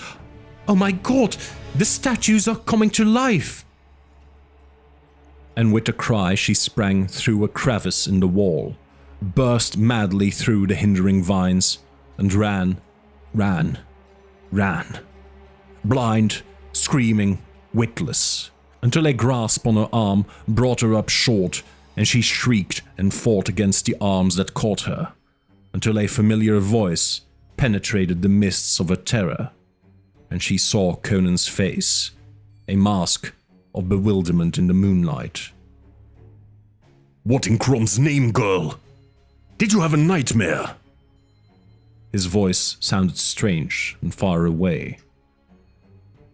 Oh my god! The statues are coming to life! And with a cry she sprang through a crevice in the wall, burst madly through the hindering vines, and ran, blind, screaming, witless, until a grasp on her arm brought her up short, and she shrieked and fought against the arms that caught her, until a familiar voice penetrated the mists of her terror, and she saw Conan's face, a mask of bewilderment in the moonlight. What in Crom's name, girl? Did you have a nightmare? His voice sounded strange and far away.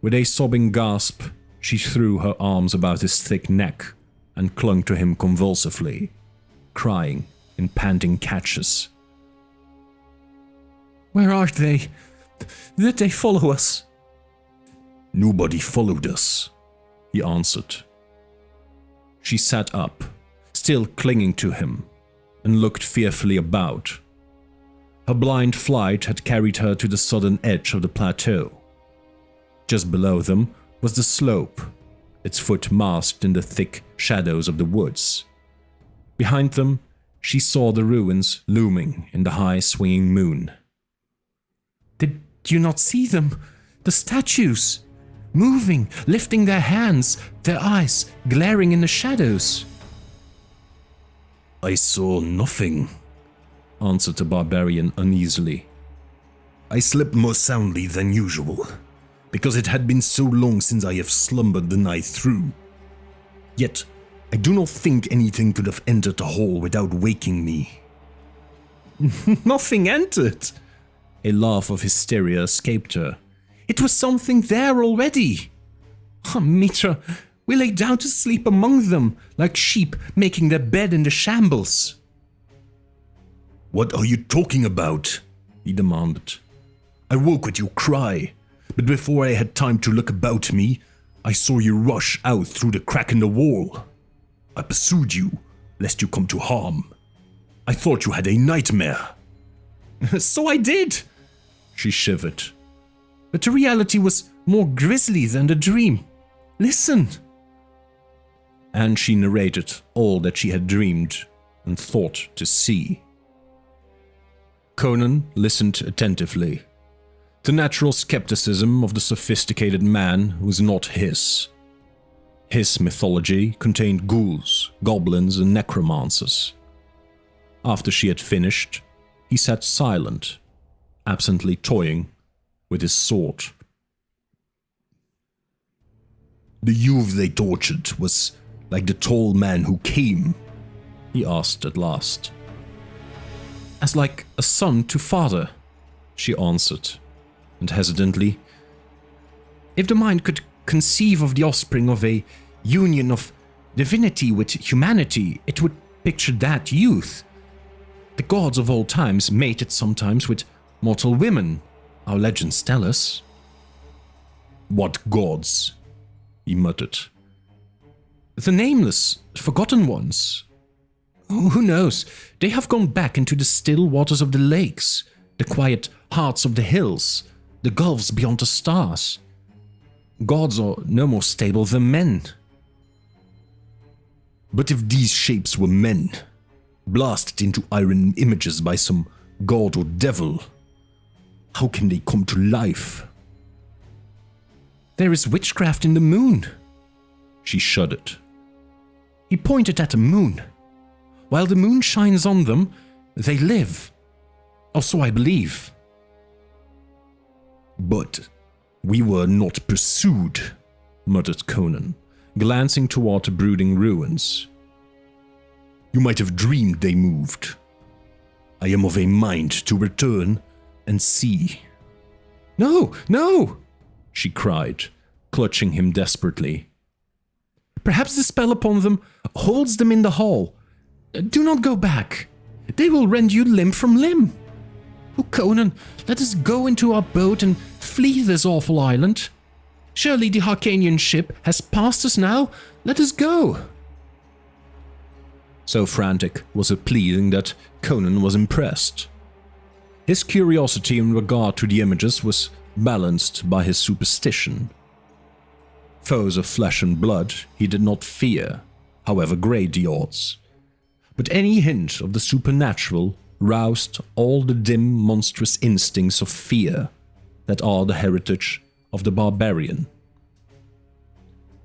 With a sobbing gasp, she threw her arms about his thick neck and clung to him convulsively, crying in panting catches. Where are they? Did they follow us? Nobody followed us, he answered. She sat up, still clinging to him, and looked fearfully about. Her blind flight had carried her to the southern edge of the plateau. Just below them was the slope, its foot masked in the thick shadows of the woods. Behind them, she saw the ruins looming in the high swinging moon. Did you not see them? The statues! Moving, lifting their hands, their eyes glaring in the shadows. I saw nothing, answered the barbarian uneasily. I slept more soundly than usual, because it had been so long since I have slumbered the night through. Yet, I do not think anything could have entered the hall without waking me. Nothing entered! A laugh of hysteria escaped her. It was something there already. Oh, Mitra, we lay down to sleep among them, like sheep making their bed in the shambles. What are you talking about? He demanded. I woke with your cry, but before I had time to look about me, I saw you rush out through the crack in the wall. I pursued you, lest you come to harm. I thought you had a nightmare. So I did, she shivered. But the reality was more grisly than the dream. Listen. And she narrated all that she had dreamed and thought to see. Conan listened attentively. The natural skepticism of the sophisticated man was not his. His mythology contained ghouls, goblins, and necromancers. After she had finished, he sat silent, absently toying with his sword. The youth they tortured was like the tall man who came, he asked at last. As like a son to father, she answered, and hesitantly. If the mind could conceive of the offspring of a union of divinity with humanity, it would picture that youth. The gods of old times mated sometimes with mortal women, our legends tell us. What gods? He muttered. The nameless, forgotten ones. Who knows? They have gone back into the still waters of the lakes, the quiet hearts of the hills, the gulfs beyond the stars. Gods are no more stable than men. But if these shapes were men, blasted into iron images by some god or devil, how can they come to life? There is witchcraft in the moon. She shuddered. He pointed at the moon. While the moon shines on them, they live. Or so I believe. But we were not pursued, muttered Conan, glancing toward the brooding ruins. You might have dreamed they moved. I am of a mind to return and see. No, no, she cried, clutching him desperately. Perhaps the spell upon them holds them in the hall. Do not go back. They will rend you limb from limb. Oh, Conan, let us go into our boat and flee this awful island. Surely the Harcanian ship has passed us now. Let us go. So frantic was her pleading that Conan was impressed. His curiosity in regard to the images was balanced by his superstition. Foes of flesh and blood he did not fear, however great the odds. But any hint of the supernatural roused all the dim, monstrous instincts of fear that are the heritage of the barbarian.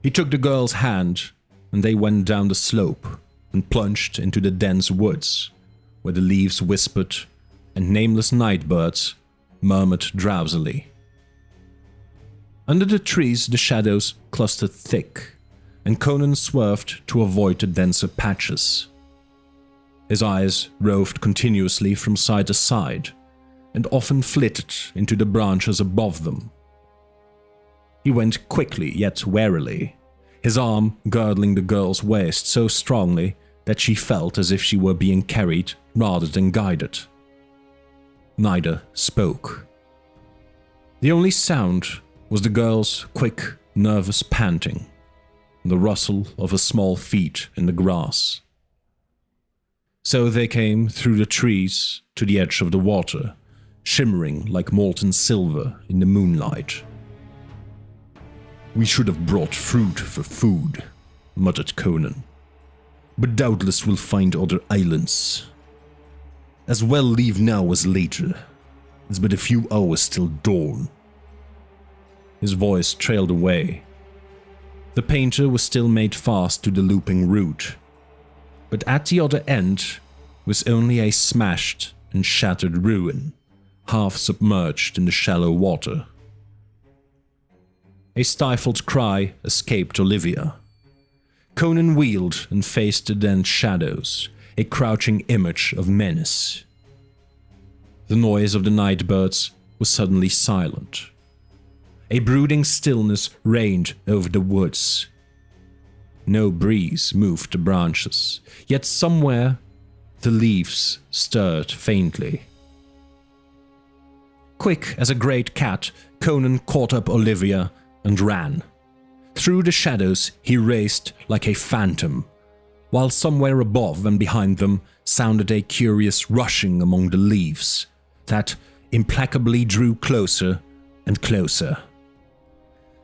He took the girl's hand, and they went down the slope and plunged into the dense woods, where the leaves whispered and nameless night birds murmured drowsily. Under the trees the shadows clustered thick, and Conan swerved to avoid the denser patches. His eyes roved continuously from side to side, and often flitted into the branches above them. He went quickly yet warily, his arm girdling the girl's waist so strongly that she felt as if she were being carried rather than guided. Neither spoke. The only sound was the girl's quick, nervous panting, and the rustle of her small feet in the grass. So they came through the trees to the edge of the water, shimmering like molten silver in the moonlight. "We should have brought fruit for food," muttered Conan. "But doubtless we'll find other islands. As well leave now as later. It's but a few hours till dawn." His voice trailed away. The painter was still made fast to the looping root, but at the other end was only a smashed and shattered ruin, half submerged in the shallow water. A stifled cry escaped Olivia. Conan wheeled and faced the dense shadows, a crouching image of menace. The noise of the night birds was suddenly silent. A brooding stillness reigned over the woods. No breeze moved the branches, yet somewhere the leaves stirred faintly. Quick as a great cat, Conan caught up Olivia and ran. Through the shadows he raced like a phantom, while somewhere above and behind them sounded a curious rushing among the leaves that implacably drew closer and closer.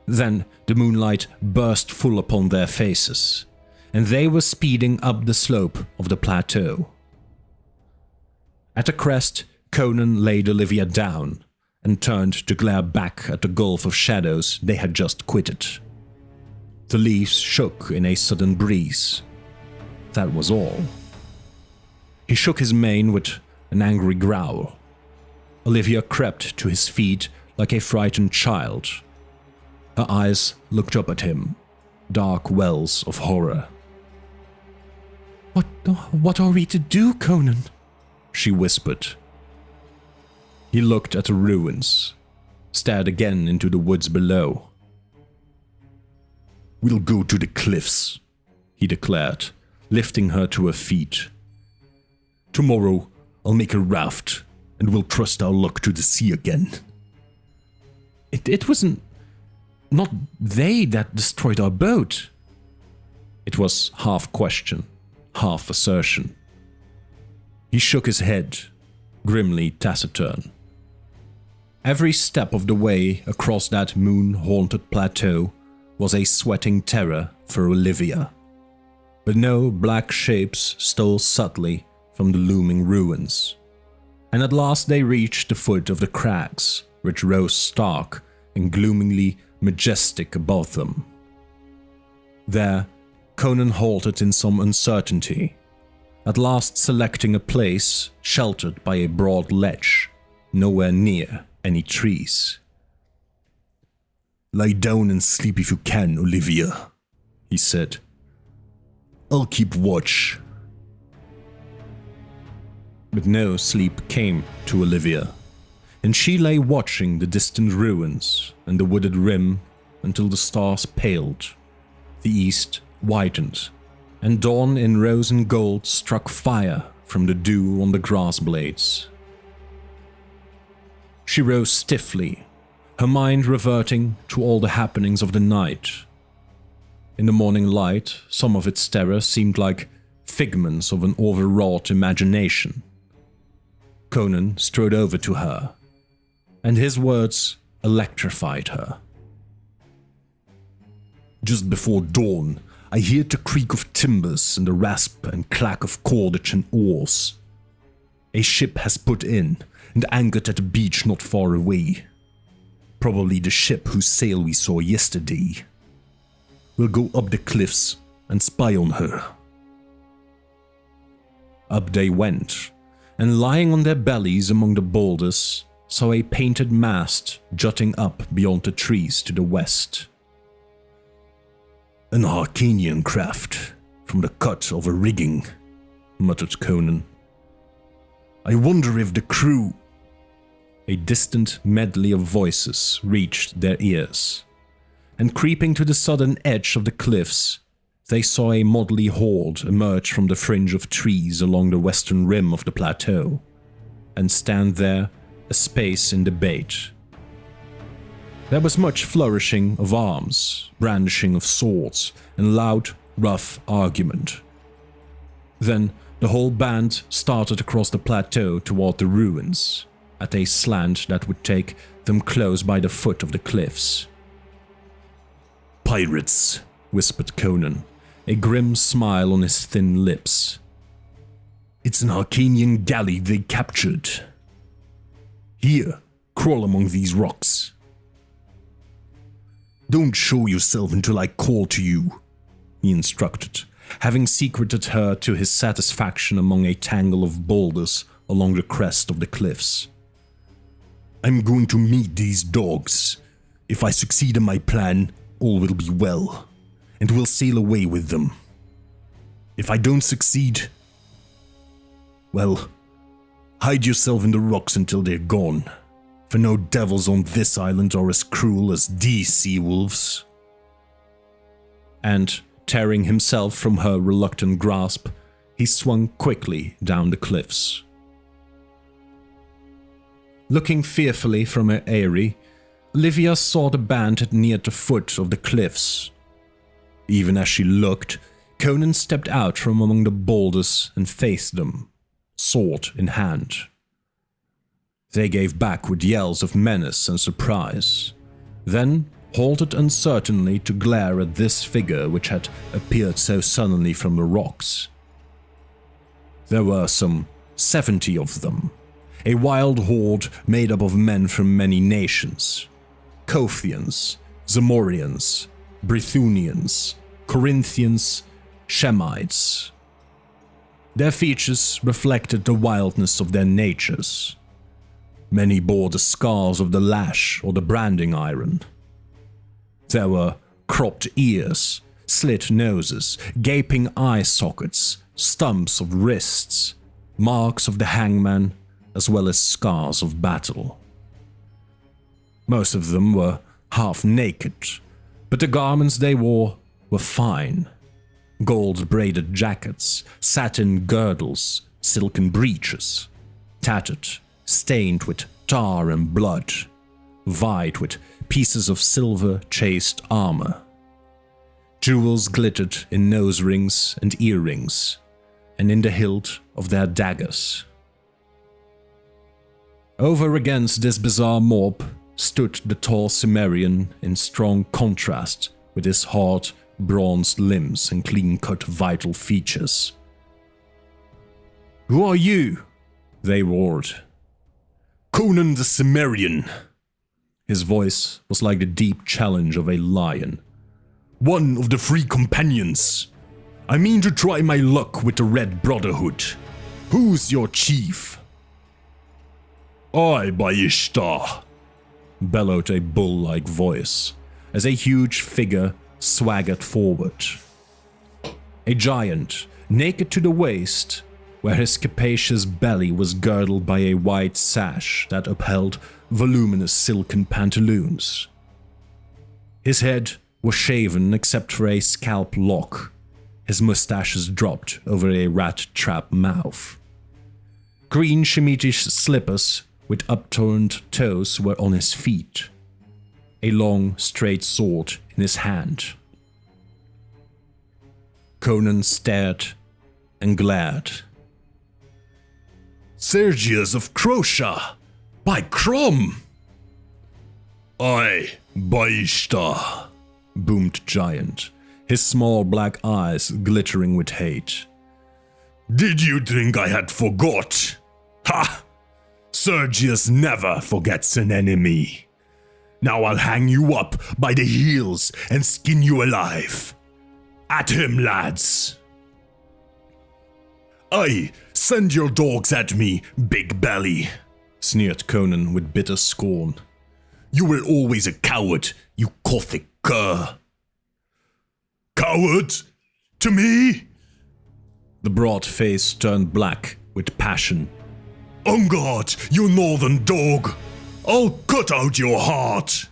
Then the moonlight burst full upon their faces, and they were speeding up the slope of the plateau. At the crest, Conan laid Olivia down and turned to glare back at the gulf of shadows they had just quitted. The leaves shook in a sudden breeze. That was all. He shook his mane with an angry growl. Olivia crept to his feet like a frightened child. Her eyes looked up at him, dark wells of horror. What are we to do, Conan?" she whispered. He looked at the ruins, stared again into the woods below. "We'll go to the cliffs," he declared, lifting her to her feet. "Tomorrow I'll make a raft, and we'll trust our luck to the sea again." It wasn't... not they that destroyed our boat." It was half question, half assertion. He shook his head, grimly taciturn. Every step of the way across that moon-haunted plateau was a sweating terror for Olivia. But no black shapes stole subtly from the looming ruins. And at last they reached the foot of the crags, which rose stark and gloomingly majestic above them. There, Conan halted in some uncertainty, at last selecting a place sheltered by a broad ledge, nowhere near any trees. "Lie down and sleep if you can, Olivia," he said. "I'll keep watch." But no sleep came to Olivia. and she lay watching the distant ruins and the wooded rim until the stars paled, the east whitened, and dawn in rose and gold struck fire from the dew on the grass blades. She rose stiffly, her mind reverting to all the happenings of the night. In the morning light, some of its terror seemed like figments of an overwrought imagination. Conan strode over to her, and his words electrified her. Just before dawn, I heard the creak of timbers and the rasp and clack of cordage and oars. A ship has put in and anchored at a beach not far away. Probably the ship whose sail we saw yesterday. We'll go up the cliffs and spy on her. Up they went, and lying on their bellies among the boulders, saw a painted mast jutting up beyond the trees to the west. An Arcanian craft, from the cut of a rigging, muttered Conan. I wonder if the crew... A distant medley of voices reached their ears, and creeping to the southern edge of the cliffs, they saw a motley horde emerge from the fringe of trees along the western rim of the plateau, and stand there a space in debate. There was much flourishing of arms, brandishing of swords, and loud, rough argument. Then the whole band started across the plateau toward the ruins, at a slant that would take them close by the foot of the cliffs. Pirates, whispered Conan, a grim smile on his thin lips. It's an Arcanian galley they captured. Here, crawl among these rocks. Don't show yourself until I call to you, he instructed, having secreted her to his satisfaction among a tangle of boulders along the crest of the cliffs. I'm going to meet these dogs. If I succeed in my plan, all will be well, and we'll sail away with them. If I don't succeed, well, hide yourself in the rocks until they're gone, for no devils on this island are as cruel as these sea wolves. And, tearing himself from her reluctant grasp, he swung quickly down the cliffs. Looking fearfully from her eyrie, Olivia saw the band had neared the foot of the cliffs. Even as she looked, Conan stepped out from among the boulders and faced them, sword in hand. They gave back with yells of menace and surprise, then halted uncertainly to glare at this figure which had appeared so suddenly from the rocks. There were some 70 of them, a wild horde made up of men from many nations. Kothians, Zamorians, Brythunians, Corinthians, Shemites. Their features reflected the wildness of their natures. Many bore the scars of the lash or the branding iron. There were cropped ears, slit noses, gaping eye sockets, stumps of wrists, marks of the hangman, as well as scars of battle. Most of them were half naked, but the garments they wore were fine. Gold-braided jackets, satin girdles, silken breeches, tattered, stained with tar and blood, vied with pieces of silver-chased armor. Jewels glittered in nose rings and earrings, and in the hilt of their daggers. Over against this bizarre mob stood the tall Cimmerian in strong contrast with his hard, bronzed limbs and clean-cut vital features. "Who are you?" they roared. "Conan the Cimmerian." His voice was like the deep challenge of a lion. "One of the three companions. I mean to try my luck with the Red Brotherhood. Who's your chief?" "I, by Ishtar," bellowed a bull-like voice, as a huge figure swaggered forward. A giant, naked to the waist, where his capacious belly was girdled by a white sash that upheld voluminous silken pantaloons. His head was shaven except for a scalp lock. His mustaches dropped over a rat-trap mouth. Green Shemitish slippers with upturned toes were on his feet. A long, straight sword in his hand. Conan stared and glared. Sergius of Crotia! By Crom! Aye, by Ishtar, boomed Giant, his small black eyes glittering with hate. Did you think I had forgot? Ha! Sergius never forgets an enemy. Now I'll hang you up by the heels and skin you alive. At him, lads! Aye, send your dogs at me, big belly, sneered Conan with bitter scorn. You were always a coward, you Gothic cur. Coward? To me? The broad face turned black with passion. On guard, you northern dog! I'll cut out your heart!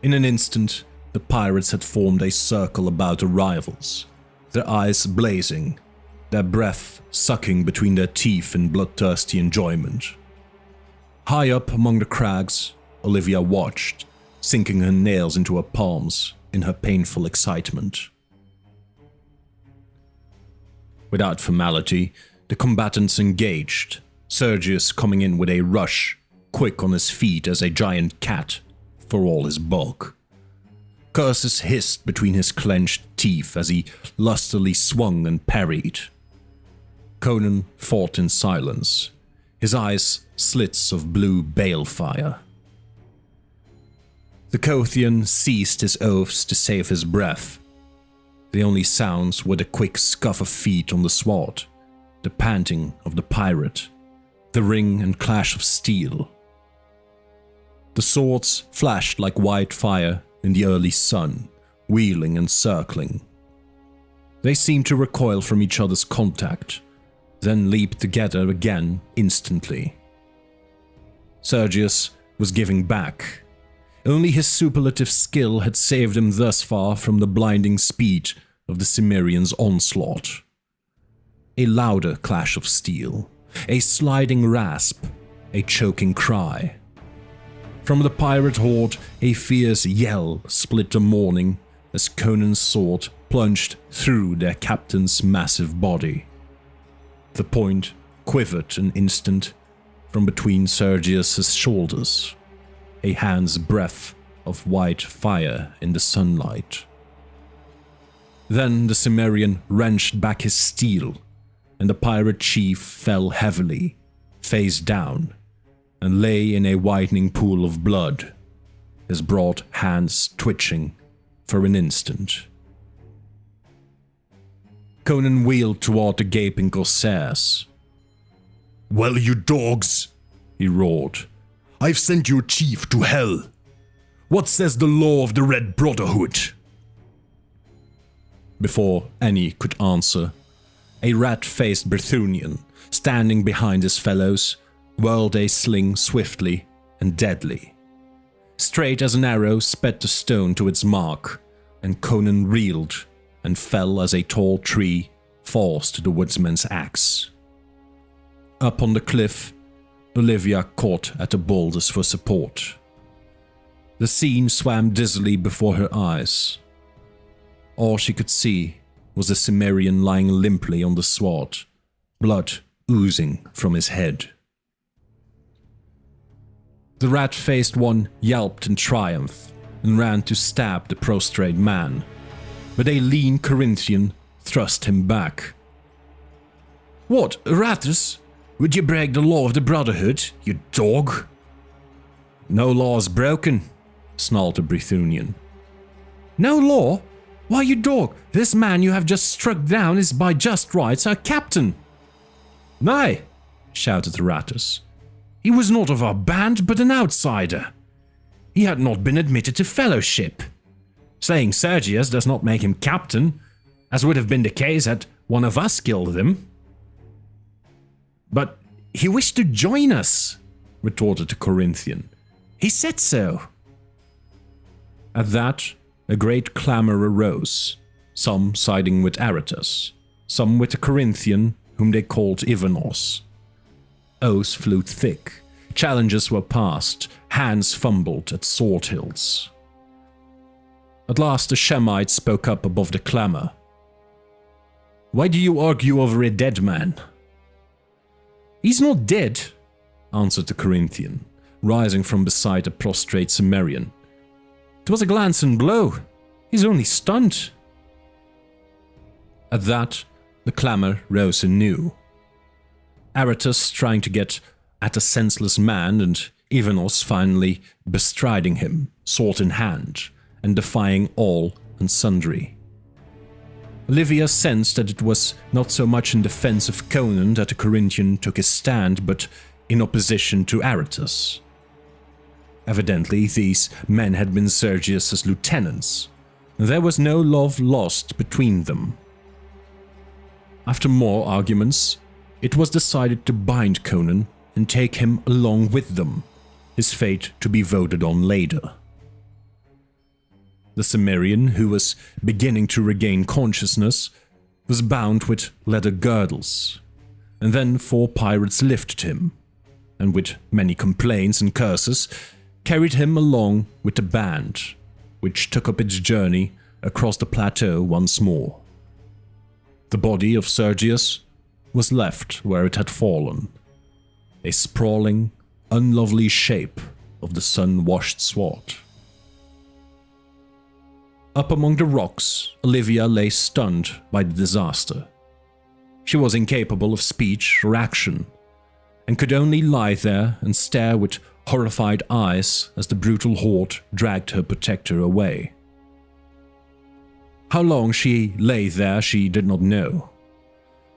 In an instant, the pirates had formed a circle about the rivals, their eyes blazing, their breath sucking between their teeth in bloodthirsty enjoyment. High up among the crags, Olivia watched, sinking her nails into her palms in her painful excitement. Without formality, the combatants engaged, Sergius coming in with a rush, quick on his feet as a giant cat, for all his bulk. Curses hissed between his clenched teeth as he lustily swung and parried. Conan fought in silence, his eyes slits of blue balefire. The Kothian ceased his oaths to save his breath. The only sounds were the quick scuff of feet on the sward, the panting of the pirate, the ring and clash of steel. The swords flashed like white fire in the early sun, wheeling and circling. They seemed to recoil from each other's contact, then leap together again instantly. Sergius was giving back. Only his superlative skill had saved him thus far from the blinding speed of the Cimmerian's onslaught. A louder clash of steel, a sliding rasp, a choking cry. From the pirate horde, a fierce yell split the morning as Conan's sword plunged through their captain's massive body. The point quivered an instant from between Sergius's shoulders, a hand's breadth of white fire in the sunlight. Then the Cimmerian wrenched back his steel, and the pirate chief fell heavily, face down, and lay in a widening pool of blood, his broad hands twitching for an instant. Conan wheeled toward the gaping corsairs. "Well, you dogs," he roared, "I've sent your chief to hell. What says the law of the Red Brotherhood?" Before any could answer, a rat-faced Brythunian, standing behind his fellows, whirled a sling swiftly and deadly. Straight as an arrow sped the stone to its mark, and Conan reeled and fell as a tall tree falls to the woodsman's axe. Up on the cliff, Olivia caught at the boulders for support. The scene swam dizzily before her eyes. All she could see was the Cimmerian lying limply on the sward, blood oozing from his head. The rat-faced one yelped in triumph and ran to stab the prostrate man, but a lean Corinthian thrust him back. "What, Aratus? Would you break the law of the Brotherhood, you dog?" "No law is broken," snarled the Brythunian. "No law? Why, you dog, this man you have just struck down is by just rights our captain." "Nay," shouted Aratus. "He was not of our band, but an outsider. He had not been admitted to fellowship. Saying Sergius does not make him captain, as would have been the case had one of us killed him." "But he wished to join us," retorted the Corinthian. "He said so." At that, a great clamor arose, some siding with Aratus, some with the Corinthian, whom they called Ivanos. Oaths flew thick, challenges were passed, hands fumbled at sword hilts. At last the Shemite spoke up above the clamor. "Why do you argue over a dead man?" "He's not dead," answered the Corinthian, rising from beside the prostrate Cimmerian. "It was a glancing blow. He's only stunned." At that, the clamor rose anew. Aratus trying to get at a senseless man, and Ivanos finally bestriding him, sword in hand, and defying all and sundry. Olivia sensed that it was not so much in defense of Conan that the Corinthian took his stand, but in opposition to Aratus. Evidently, these men had been Sergius's lieutenants. There was no love lost between them. After more arguments, it was decided to bind Conan and take him along with them, his fate to be voted on later. The Cimmerian, who was beginning to regain consciousness, was bound with leather girdles, and then 4 pirates lifted him, and with many complaints and curses, carried him along with the band, which took up its journey across the plateau once more. The body of Sergius was left where it had fallen, a sprawling, unlovely shape of the sun-washed sword. Up among the rocks, Olivia lay stunned by the disaster. She was incapable of speech or action, and could only lie there and stare with horrified eyes as the brutal horde dragged her protector away. How long she lay there she did not know.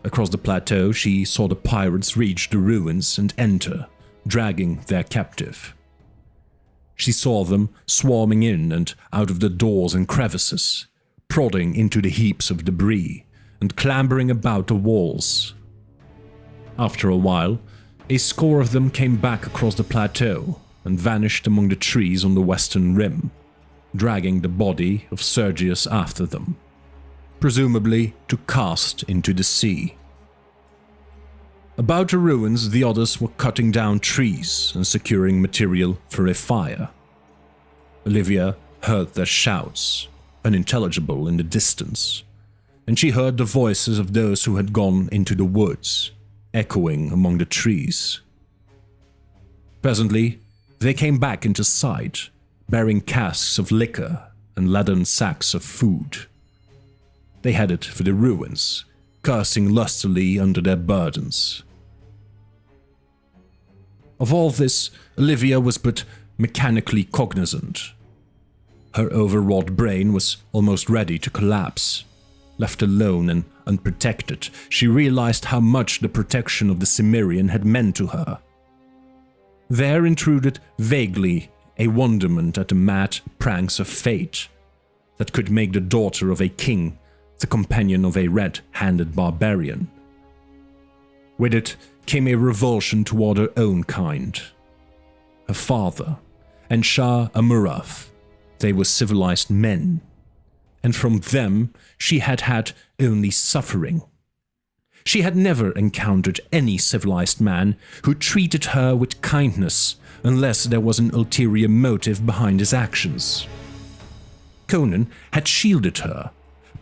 Across the plateau she saw the pirates reach the ruins and enter, dragging their captive. She saw them swarming in and out of the doors and crevices, prodding into the heaps of debris, and clambering about the walls. After a while, a score of them came back across the plateau and vanished among the trees on the western rim, dragging the body of Sergius after them, presumably to cast into the sea. About the ruins, the others were cutting down trees and securing material for a fire. Olivia heard their shouts, unintelligible in the distance, and she heard the voices of those who had gone into the woods, echoing among the trees. Presently, they came back into sight, bearing casks of liquor and leathern sacks of food. They headed for the ruins, cursing lustily under their burdens. Of all this, Olivia was but mechanically cognizant. Her overwrought brain was almost ready to collapse. Left alone and unprotected, she realized how much the protection of the Cimmerian had meant to her. There intruded vaguely a wonderment at the mad pranks of fate that could make the daughter of a king the companion of a red-handed barbarian. With it came a revulsion toward her own kind. Her father and Shah Amurath, they were civilized men, and from them she had had only suffering. She had never encountered any civilized man who treated her with kindness unless there was an ulterior motive behind his actions. Conan had shielded her,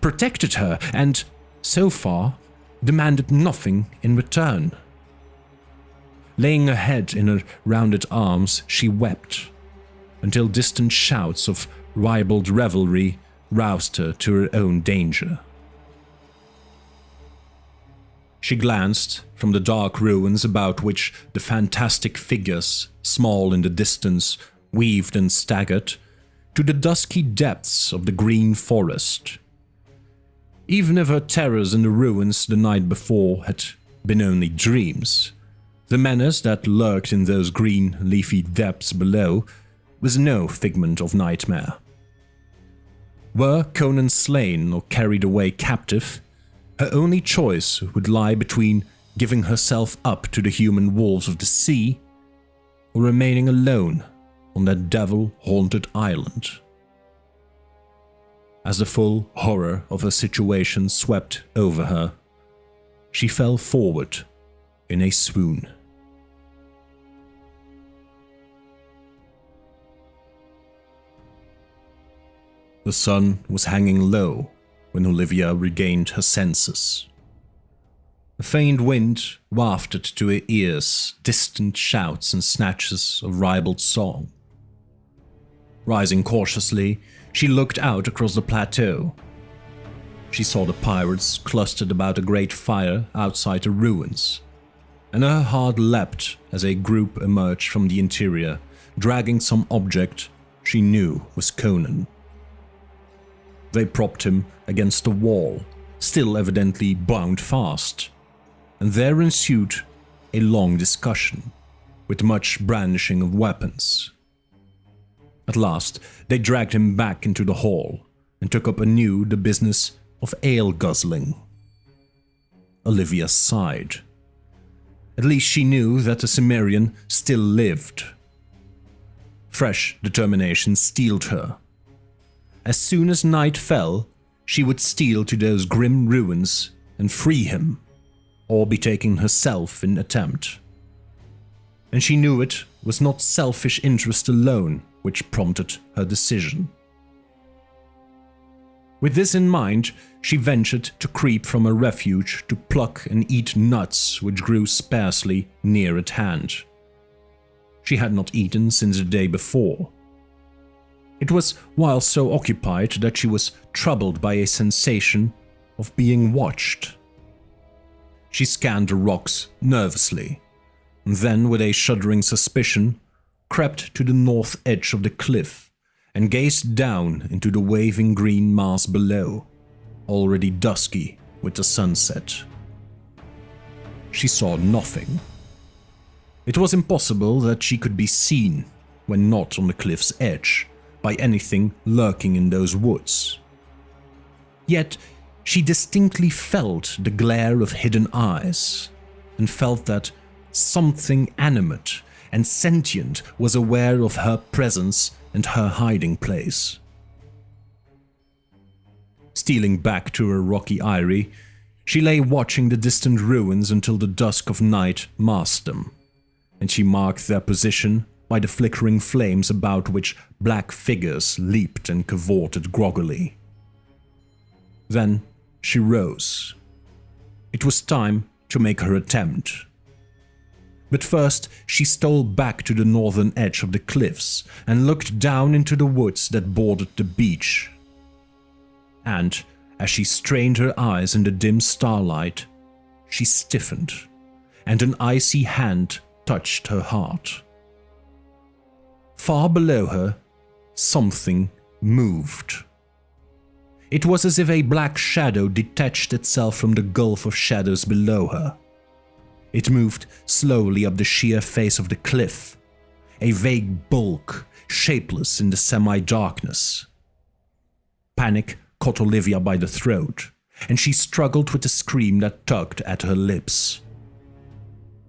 protected her, and, so far, demanded nothing in return. Laying her head in her rounded arms, she wept, until distant shouts of ribald revelry roused her to her own danger. She glanced from the dark ruins about which the fantastic figures, small in the distance, weaved and staggered, to the dusky depths of the green forest. Even if her terrors in the ruins the night before had been only dreams, the menace that lurked in those green, leafy depths below was no figment of nightmare. Were Conan slain or carried away captive, Her only choice would lie between giving herself up to the human wolves of the sea or remaining alone on that devil-haunted island. As the full horror of her situation swept over her, she fell forward in a swoon. The sun was hanging low when Olivia regained her senses. A faint wind wafted to her ears distant shouts and snatches of ribald song. Rising cautiously, she looked out across the plateau. She saw the pirates clustered about a great fire outside the ruins, and her heart leapt as a group emerged from the interior, dragging some object she knew was Conan. They propped him against a wall, still evidently bound fast, and there ensued a long discussion, with much brandishing of weapons. At last, they dragged him back into the hall, and took up anew the business of ale guzzling. Olivia sighed. At least she knew that the Cimmerian still lived. Fresh determination steeled her. As soon as night fell, she would steal to those grim ruins and free him, or be taken herself in attempt. And she knew it was not selfish interest alone which prompted her decision. With this in mind, she ventured to creep from her refuge to pluck and eat nuts which grew sparsely near at hand. She had not eaten since the day before. It was while so occupied that she was troubled by a sensation of being watched. She scanned the rocks nervously, and then with a shuddering suspicion, crept to the north edge of the cliff and gazed down into the waving green mass below, already dusky with the sunset. She saw nothing. It was impossible that she could be seen, when not on the cliff's edge, by anything lurking in those woods. Yet she distinctly felt the glare of hidden eyes, and felt that something animate and sentient was aware of her presence and her hiding place. Stealing back to her rocky eyrie, she lay watching the distant ruins until the dusk of night masked them, and she marked their position by the flickering flames about which black figures leaped and cavorted groggily. Then she rose. It was time to make her attempt. But first she stole back to the northern edge of the cliffs and looked down into the woods that bordered the beach. And, as she strained her eyes in the dim starlight, she stiffened, and an icy hand touched her heart. Far below her, something moved. It was as if a black shadow detached itself from the gulf of shadows below her. It moved slowly up the sheer face of the cliff, a vague bulk, shapeless in the semi-darkness. Panic caught Olivia by the throat, and she struggled with the scream that tugged at her lips.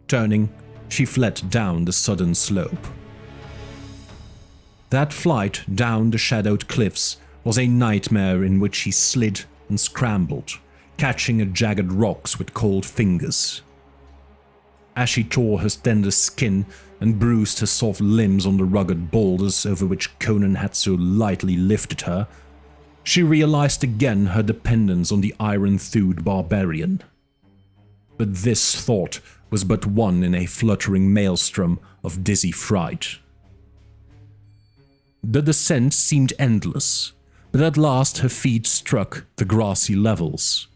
Turning, she fled down the sudden slope. That flight down the shadowed cliffs was a nightmare in which she slid and scrambled, catching at jagged rocks with cold fingers. As she tore her tender skin and bruised her soft limbs on the rugged boulders over which Conan had so lightly lifted her, she realized again her dependence on the iron-thewed barbarian. But this thought was but one in a fluttering maelstrom of dizzy fright. The descent seemed endless, but at last her feet struck the grassy levels,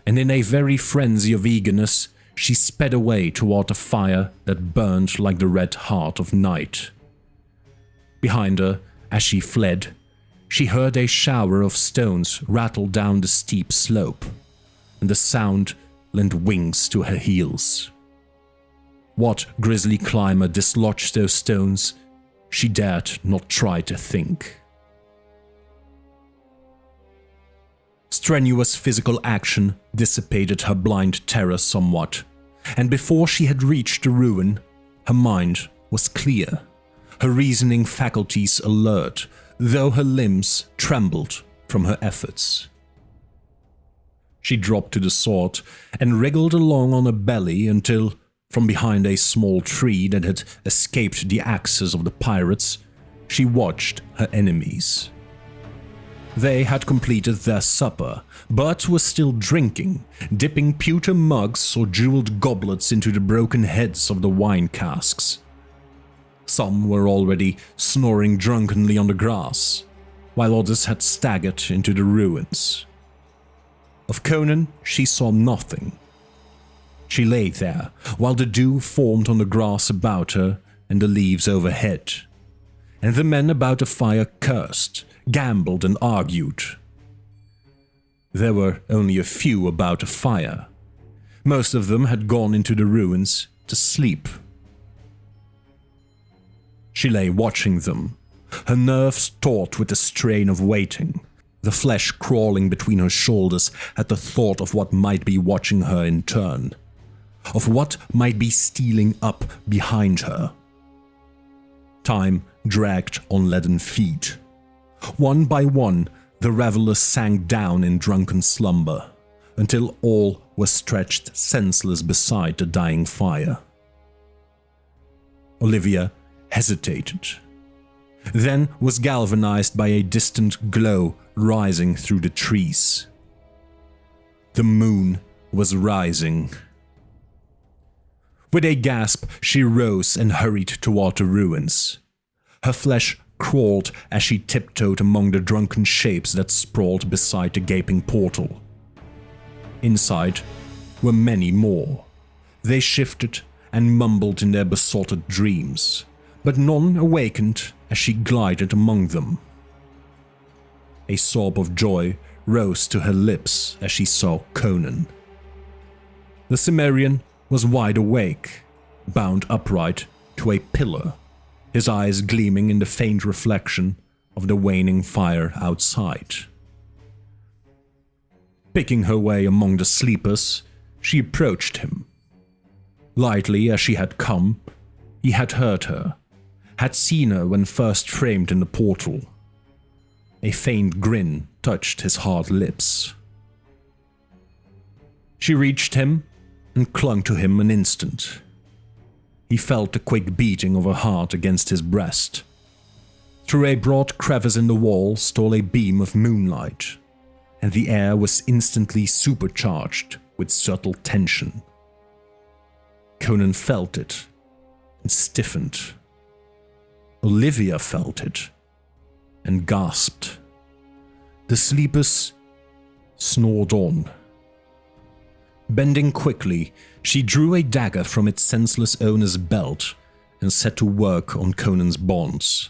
and in a very frenzy of eagerness, she sped away toward a fire that burned like the red heart of night. Behind her, as she fled, she heard a shower of stones rattle down the steep slope, and the sound lent wings to her heels. What grisly climber dislodged those stones, she dared not try to think. Strenuous physical action dissipated her blind terror somewhat, and before she had reached the ruin, her mind was clear, her reasoning faculties alert, though her limbs trembled from her efforts. She dropped to the sword and wriggled along on her belly until, from behind a small tree that had escaped the axes of the pirates, she watched her enemies. They had completed their supper, but were still drinking, dipping pewter mugs or jeweled goblets into the broken heads of the wine casks. Some were already snoring drunkenly on the grass, while others had staggered into the ruins. Of Conan, she saw nothing. She lay there, while the dew formed on the grass about her and the leaves overhead, and the men about the fire cursed, gambled and argued. There were only a few about the fire. Most of them had gone into the ruins to sleep. She lay watching them, her nerves taut with the strain of waiting, the flesh crawling between her shoulders at the thought of what might be watching her in turn, of what might be stealing up behind her. Time dragged on leaden feet. One by one, the revelers sank down in drunken slumber, until all were stretched senseless beside the dying fire. Olivia hesitated, then was galvanized by a distant glow rising through the trees. The moon was rising. With a gasp, she rose and hurried toward the ruins. Her flesh crawled as she tiptoed among the drunken shapes that sprawled beside the gaping portal. Inside were many more. They shifted and mumbled in their besotted dreams, but none awakened as she glided among them. A sob of joy rose to her lips as she saw Conan. The Cimmerian was wide awake, bound upright to a pillar, his eyes gleaming in the faint reflection of the waning fire outside. Picking her way among the sleepers, she approached him. Lightly as she had come, he had heard her, had seen her when first framed in the portal. A faint grin touched his hard lips. She reached him and clung to him an instant. He felt the quick beating of her heart against his breast. Through a broad crevice in the wall stole a beam of moonlight, and the air was instantly supercharged with subtle tension. Conan felt it and stiffened. Olivia felt it and gasped. The sleepers snored on. Bending quickly, she drew a dagger from its senseless owner's belt and set to work on Conan's bonds.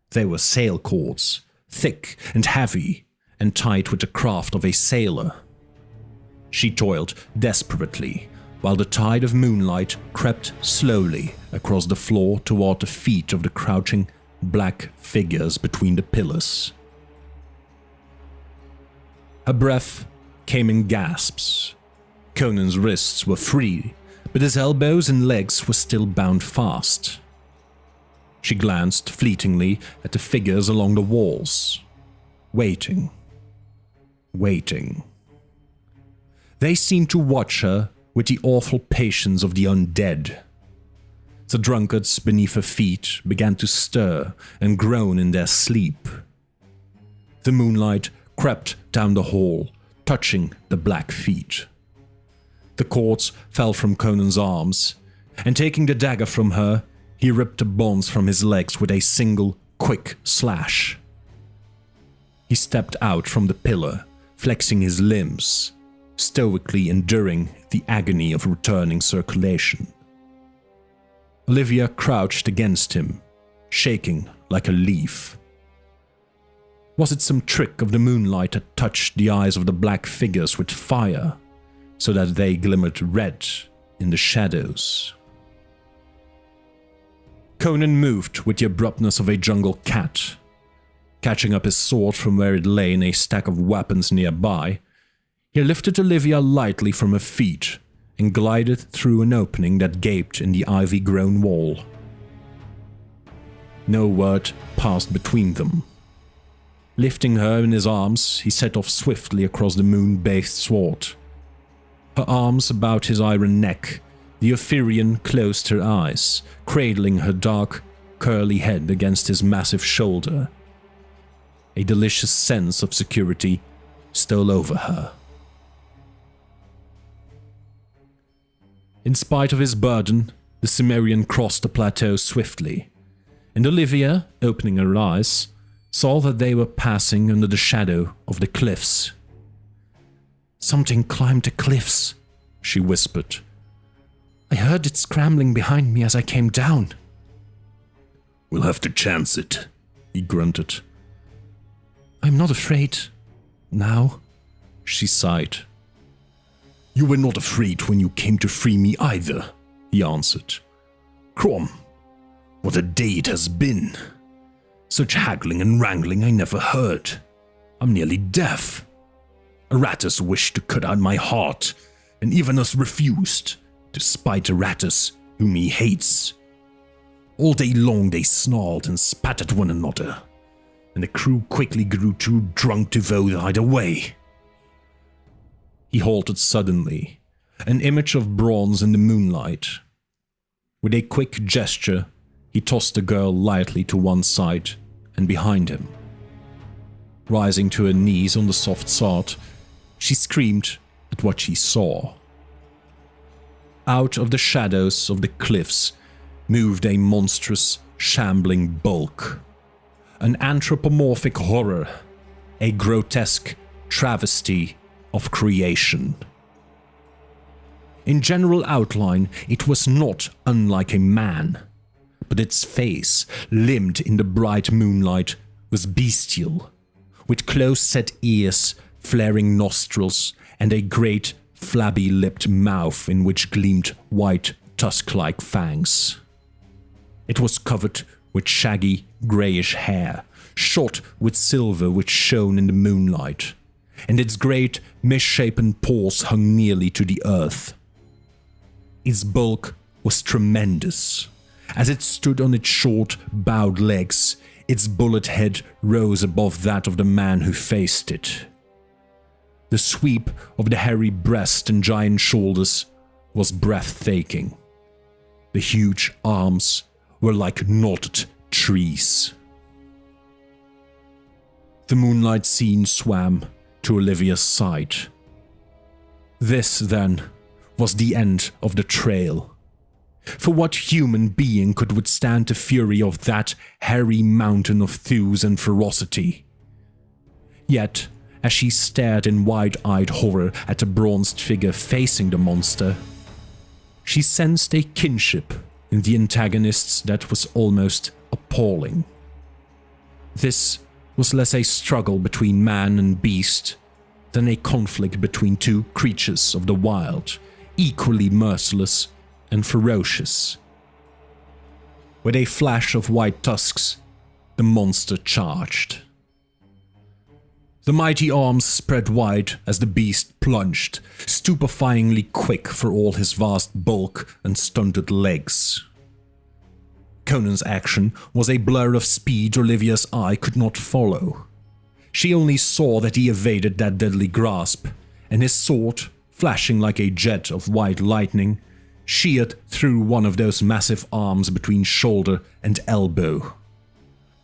They were sail cords, thick and heavy, and tied with the craft of a sailor. She toiled desperately, while the tide of moonlight crept slowly across the floor toward the feet of the crouching black figures between the pillars. Her breath came in gasps. Conan's wrists were free, but his elbows and legs were still bound fast. She glanced fleetingly at the figures along the walls, waiting. They seemed to watch her with the awful patience of the undead. The drunkards beneath her feet began to stir and groan in their sleep. The moonlight crept down the hall, touching the black feet. The cords fell from Conan's arms, and taking the dagger from her, he ripped the bonds from his legs with a single, quick slash. He stepped out from the pillar, flexing his limbs, stoically enduring the agony of returning circulation. Olivia crouched against him, shaking like a leaf. Was it some trick of the moonlight that touched the eyes of the black figures with fire, so that they glimmered red in the shadows? Conan moved with the abruptness of a jungle cat. Catching up his sword from where it lay in a stack of weapons nearby, he lifted Olivia lightly from her feet and glided through an opening that gaped in the ivy-grown wall. No word passed between them. Lifting her in his arms, he set off swiftly across the moon-bathed sward. Her arms about his iron neck, the Ophirian closed her eyes, cradling her dark, curly head against his massive shoulder. A delicious sense of security stole over her. In spite of his burden, the Cimmerian crossed the plateau swiftly, and Olivia, opening her eyes, saw that they were passing under the shadow of the cliffs. "Something climbed the cliffs," she whispered. "I heard it scrambling behind me as I came down." "We'll have to chance it," he grunted. "I'm not afraid. Now," she sighed. "You were not afraid when you came to free me either," he answered. "Crom, what a day it has been. Such haggling and wrangling I never heard. I'm nearly deaf. Aratus wished to cut out my heart, and Evanos refused, despite Aratus, whom he hates. All day long they snarled and spat at one another, and the crew quickly grew too drunk to vote either way." He halted suddenly, an image of bronze in the moonlight. With a quick gesture, he tossed the girl lightly to one side and behind him. Rising to her knees on the soft sod, she screamed at what she saw. Out of the shadows of the cliffs moved a monstrous, shambling bulk. An anthropomorphic horror, a grotesque travesty of creation. In general outline, it was not unlike a man, but its face, limned in the bright moonlight, was bestial, with close-set ears, flaring nostrils, and a great, flabby-lipped mouth in which gleamed white, tusk-like fangs. It was covered with shaggy, greyish hair, shot with silver which shone in the moonlight, and its great, misshapen paws hung nearly to the earth. Its bulk was tremendous. As it stood on its short, bowed legs, its bullet head rose above that of the man who faced it. The sweep of the hairy breast and giant shoulders was breathtaking. The huge arms were like knotted trees. The moonlight scene swam to Olivia's side. This, then, was the end of the trail. For what human being could withstand the fury of that hairy mountain of thews and ferocity? Yet, as she stared in wide-eyed horror at the bronzed figure facing the monster, she sensed a kinship in the antagonists that was almost appalling. This was less a struggle between man and beast than a conflict between two creatures of the wild, equally merciless and ferocious. With a flash of white tusks, the monster charged. The mighty arms spread wide as the beast plunged, stupefyingly quick for all his vast bulk and stunted legs. Conan's action was a blur of speed Olivia's eye could not follow. She only saw that he evaded that deadly grasp, and his sword, flashing like a jet of white lightning, sheared through one of those massive arms between shoulder and elbow.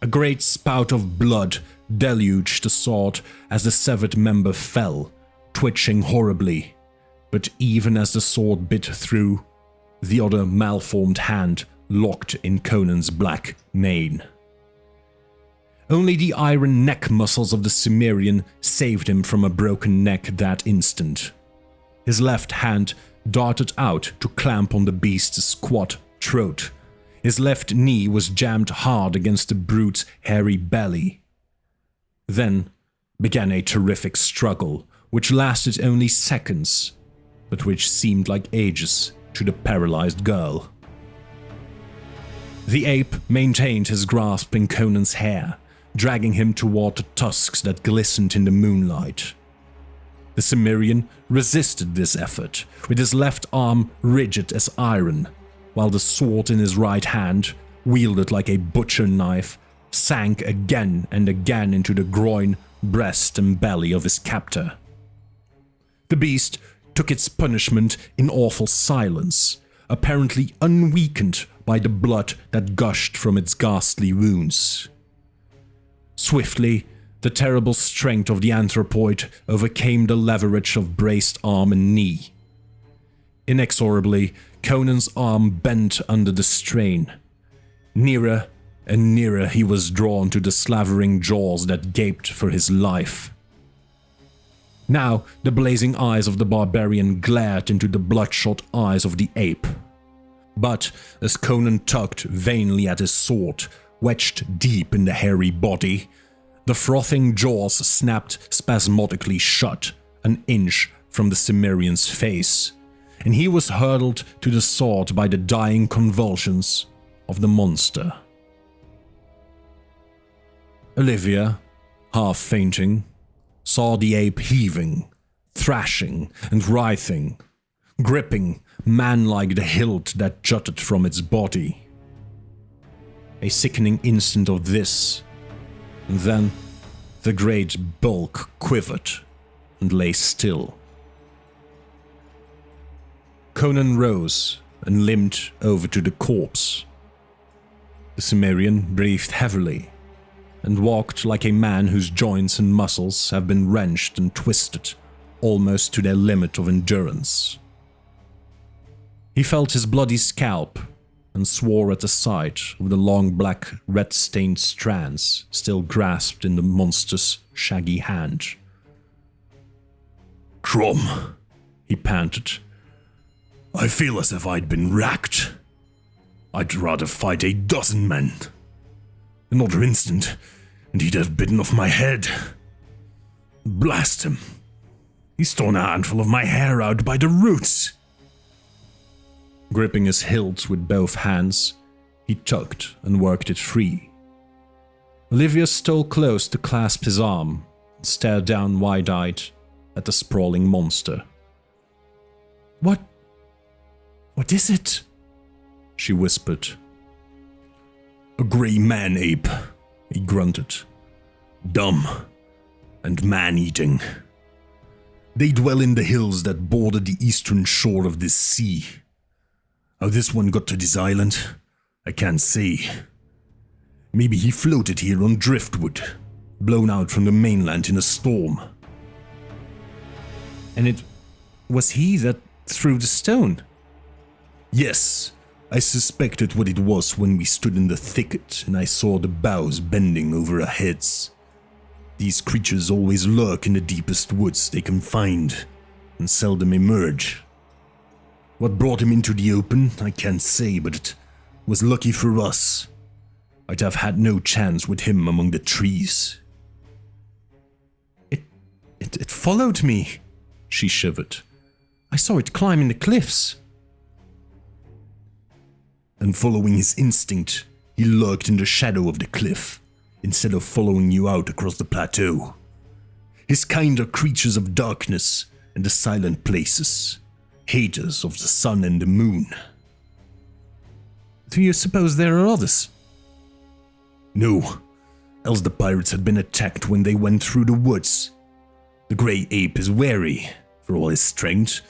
A great spout of blood deluged the sword as the severed member fell, twitching horribly, but even as the sword bit through, the other malformed hand locked in Conan's black mane. Only the iron neck muscles of the Cimmerian saved him from a broken neck that instant. His left hand darted out to clamp on the beast's squat throat. His left knee was jammed hard against the brute's hairy belly. Then began a terrific struggle, which lasted only seconds, but which seemed like ages to the paralyzed girl. The ape maintained his grasp in Conan's hair, dragging him toward the tusks that glistened in the moonlight. The Cimmerian resisted this effort, with his left arm rigid as iron, while the sword in his right hand, wielded like a butcher knife, sank again and again into the groin, breast, and belly of his captor. The beast took its punishment in awful silence, apparently unweakened by the blood that gushed from its ghastly wounds. Swiftly, the terrible strength of the anthropoid overcame the leverage of braced arm and knee. Inexorably, Conan's arm bent under the strain. Nearer and nearer he was drawn to the slavering jaws that gaped for his life. Now, the blazing eyes of the barbarian glared into the bloodshot eyes of the ape. But as Conan tugged vainly at his sword, wedged deep in the hairy body, the frothing jaws snapped spasmodically shut an inch from the Cimmerian's face, and he was hurled to the sword by the dying convulsions of the monster. Olivia, half fainting, saw the ape heaving, thrashing, and writhing, gripping man-like the hilt that jutted from its body. A sickening instant of this, and then the great bulk quivered and lay still. Conan rose and limped over to the corpse. The Cimmerian breathed heavily and walked like a man whose joints and muscles have been wrenched and twisted almost to their limit of endurance. He felt his bloody scalp and swore at the sight of the long black red-stained strands still grasped in the monster's shaggy hand. "Crom," he panted. "I feel as if I'd been racked. I'd rather fight a dozen men. Another instant, and he'd have bitten off my head. Blast him. He's torn a handful of my hair out by the roots." Gripping his hilt with both hands, he tugged and worked it free. Olivia stole close to clasp his arm and stared down wide-eyed at the sprawling monster. What is it?" she whispered. "A grey man-ape," he grunted. "Dumb and man-eating. They dwell in the hills that border the eastern shore of this sea. How this one got to this island, I can't say. Maybe he floated here on driftwood, blown out from the mainland in a storm." "And it was he that threw the stone?" "Yes, I suspected what it was when we stood in the thicket and I saw the boughs bending over our heads. These creatures always lurk in the deepest woods they can find and seldom emerge. What brought him into the open, I can't say, but it was lucky for us. I'd have had no chance with him among the trees." It followed me," she shivered. "I saw it climbing the cliffs." "And following his instinct, he lurked in the shadow of the cliff, instead of following you out across the plateau. His kind are creatures of darkness and the silent places, haters of the sun and the moon." "Do you suppose there are others?" "No, else the pirates had been attacked when they went through the woods. The grey ape is wary, for all his strength,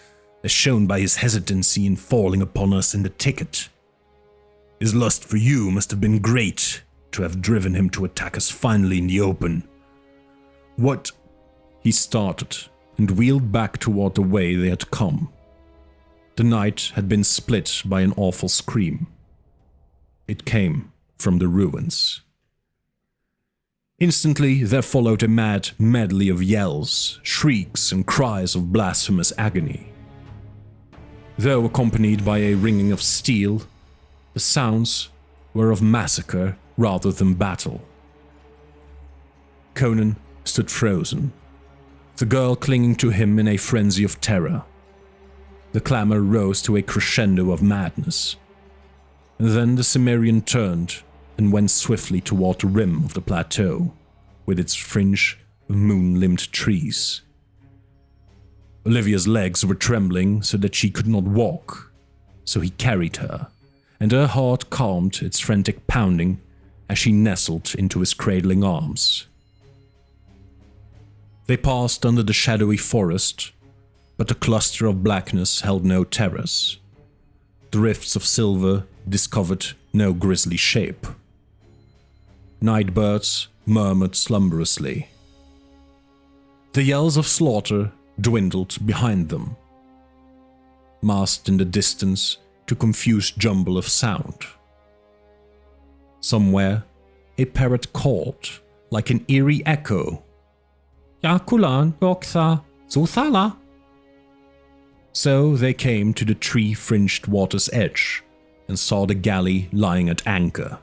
as shown by his hesitancy in falling upon us in the thicket. His lust for you must have been great to have driven him to attack us finally in the open. What—" He started and wheeled back toward the way they had come. The night had been split by an awful scream. It came from the ruins. Instantly, there followed a mad medley of yells, shrieks, and cries of blasphemous agony. Though accompanied by a ringing of steel, the sounds were of massacre rather than battle. Conan stood frozen, the girl clinging to him in a frenzy of terror. The clamor rose to a crescendo of madness. And then the Cimmerian turned and went swiftly toward the rim of the plateau, with its fringe of moon-limbed trees. Olivia's legs were trembling so that she could not walk, so he carried her, and her heart calmed its frantic pounding as she nestled into his cradling arms. They passed under the shadowy forest, but the cluster of blackness held no terrors. The rifts of silver discovered no grisly shape. Night birds murmured slumberously. The yells of slaughter dwindled behind them, masked in the distance to confused jumble of sound. Somewhere, a parrot called, like an eerie echo. Yakulan Yoksa Zusala. So they came to the tree-fringed water's edge and saw the galley lying at anchor,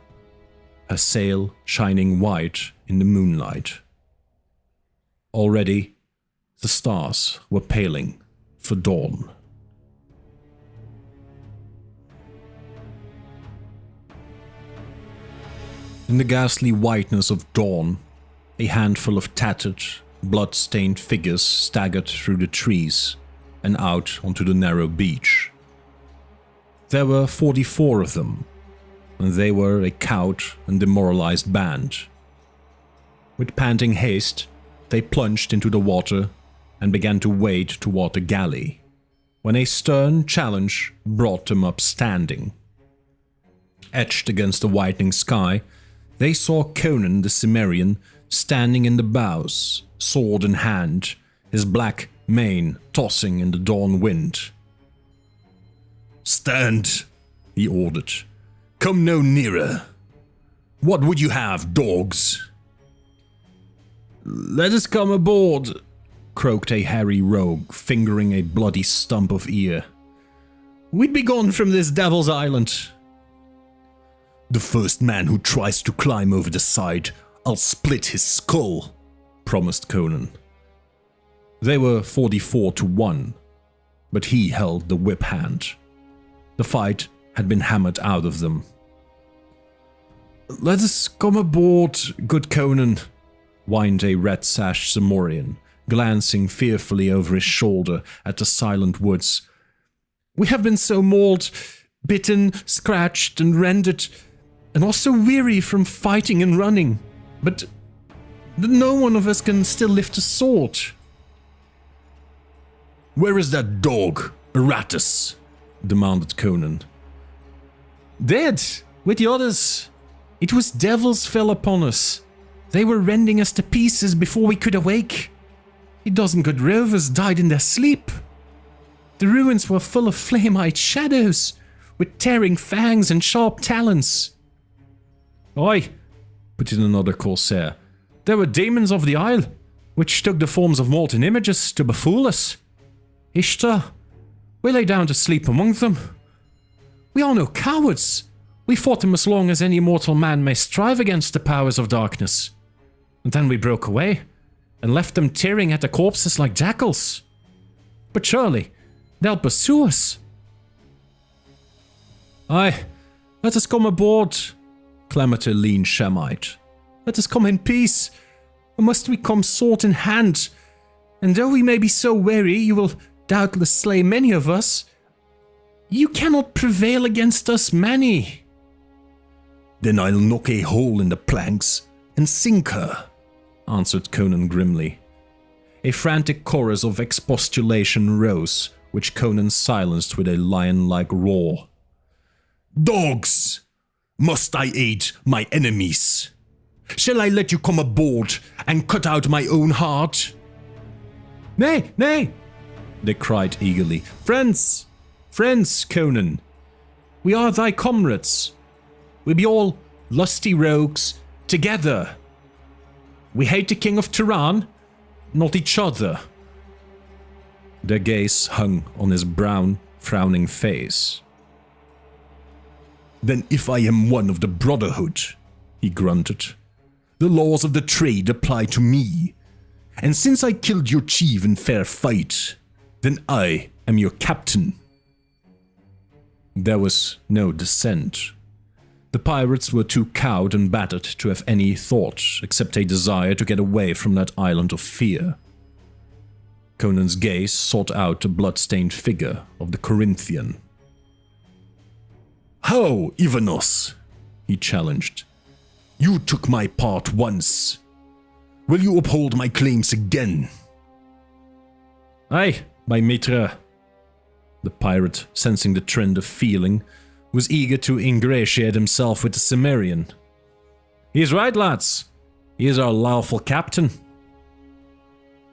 her sail shining white in the moonlight. Already, the stars were paling for dawn. In the ghastly whiteness of dawn, a handful of tattered, blood-stained figures staggered through the trees and out onto the narrow beach. There were 44 of them, and they were a cowed and demoralized band. With panting haste, they plunged into the water and began to wade toward the galley, when a stern challenge brought them up standing. Etched against the whitening sky, they saw Conan the Cimmerian standing in the bows, sword in hand, his black mane tossing in the dawn wind. "Stand," he ordered. "Come no nearer. What would you have, dogs?" "Let us come aboard," croaked a hairy rogue, fingering a bloody stump of ear. "We'd be gone from this devil's island." "The first man who tries to climb over the side, I'll split his skull," promised Conan. They were 44 to 1, but he held the whip hand. The fight had been hammered out of them. "Let us come aboard, good Conan," whined a red-sashed Zamorian, glancing fearfully over his shoulder at the silent woods. "We have been so mauled, bitten, scratched, and rended, and are so weary from fighting and running, but no one of us can still lift a sword." "Where is that dog, Aratus?" demanded Conan. "Dead, with the others. It was devils fell upon us. They were rending us to pieces before we could awake. A dozen good rovers died in their sleep. The ruins were full of flame-eyed shadows, with tearing fangs and sharp talons." "Oi," put in another corsair, "there were demons of the isle, which took the forms of molten images to befool us. Ishtar, we lay down to sleep among them. We are no cowards. We fought them as long as any mortal man may strive against the powers of darkness. And then we broke away, and left them tearing at the corpses like jackals. But surely, they'll pursue us." "Aye, let us come aboard," clamored a lean Shemite. "Let us come in peace, or must we come sword in hand? And though we may be so weary, you will doubtless slay many of us. You cannot prevail against us many." "Then I'll knock a hole in the planks and sink her," answered Conan grimly. A frantic chorus of expostulation rose, which Conan silenced with a lion-like roar. "Dogs! Must I aid my enemies? Shall I let you come aboard and cut out my own heart?" "Nay, nay!" they cried eagerly. "Friends! Friends, Conan! We are thy comrades. We be all lusty rogues together. We hate the king of Tehran, not each other." Their gaze hung on his brown, frowning face. "Then if I am one of the Brotherhood," he grunted, "the laws of the trade apply to me. And since I killed your chief in fair fight, then I am your captain." There was no dissent. The pirates were too cowed and battered to have any thought except a desire to get away from that island of fear. Conan's gaze sought out the blood-stained figure of the Corinthian. "How, Ivanos?" he challenged. "You took my part once. Will you uphold my claims again?" "Aye, my maitre." The pirate, sensing the trend of feeling, was eager to ingratiate himself with the Cimmerian. "He's right, lads. He is our lawful captain."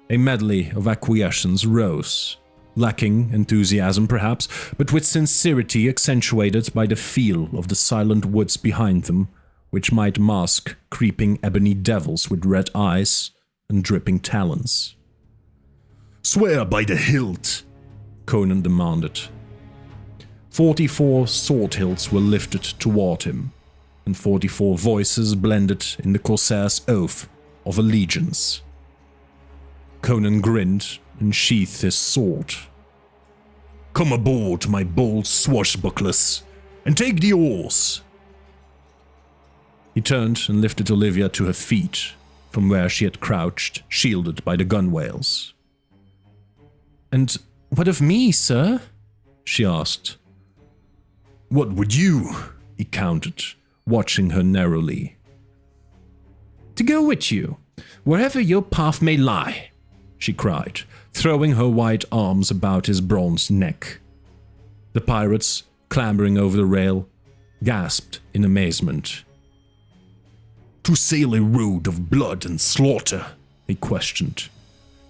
A medley of acquiescence rose, lacking enthusiasm perhaps, but with sincerity accentuated by the feel of the silent woods behind them, which might mask creeping ebony devils with red eyes and dripping talons. "Swear by the hilt," Conan demanded. 44 sword hilts were lifted toward him, and 44 voices blended in the corsair's oath of allegiance. Conan grinned and sheathed his sword. "Come aboard, my bold swashbucklers, and take the oars." He turned and lifted Olivia to her feet, from where she had crouched, shielded by the gunwales. "And what of me, sir?" she asked. "What would you?" he countered, watching her narrowly. "To go with you, wherever your path may lie," she cried, throwing her white arms about his bronze neck. The pirates, clambering over the rail, gasped in amazement. "To sail a road of blood and slaughter?" he questioned.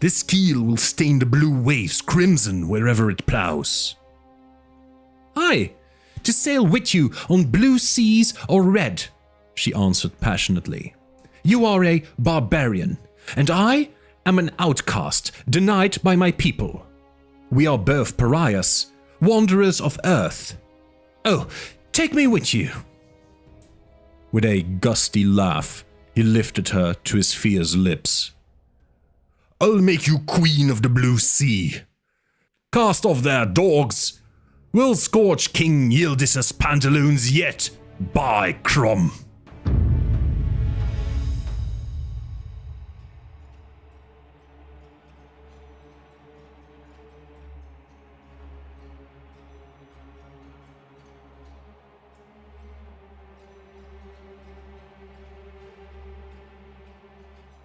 "This keel will stain the blue waves crimson wherever it plows." "Aye, to sail with you on blue seas or red," she answered passionately. "You are a barbarian, and I am an outcast, denied by my people. We are both pariahs, wanderers of earth. Oh, take me with you." With a gusty laugh, he lifted her to his fierce lips. "I'll make you queen of the blue sea. Cast off their dogs. We'll scorch King Yildis's pantaloons yet, by Crom."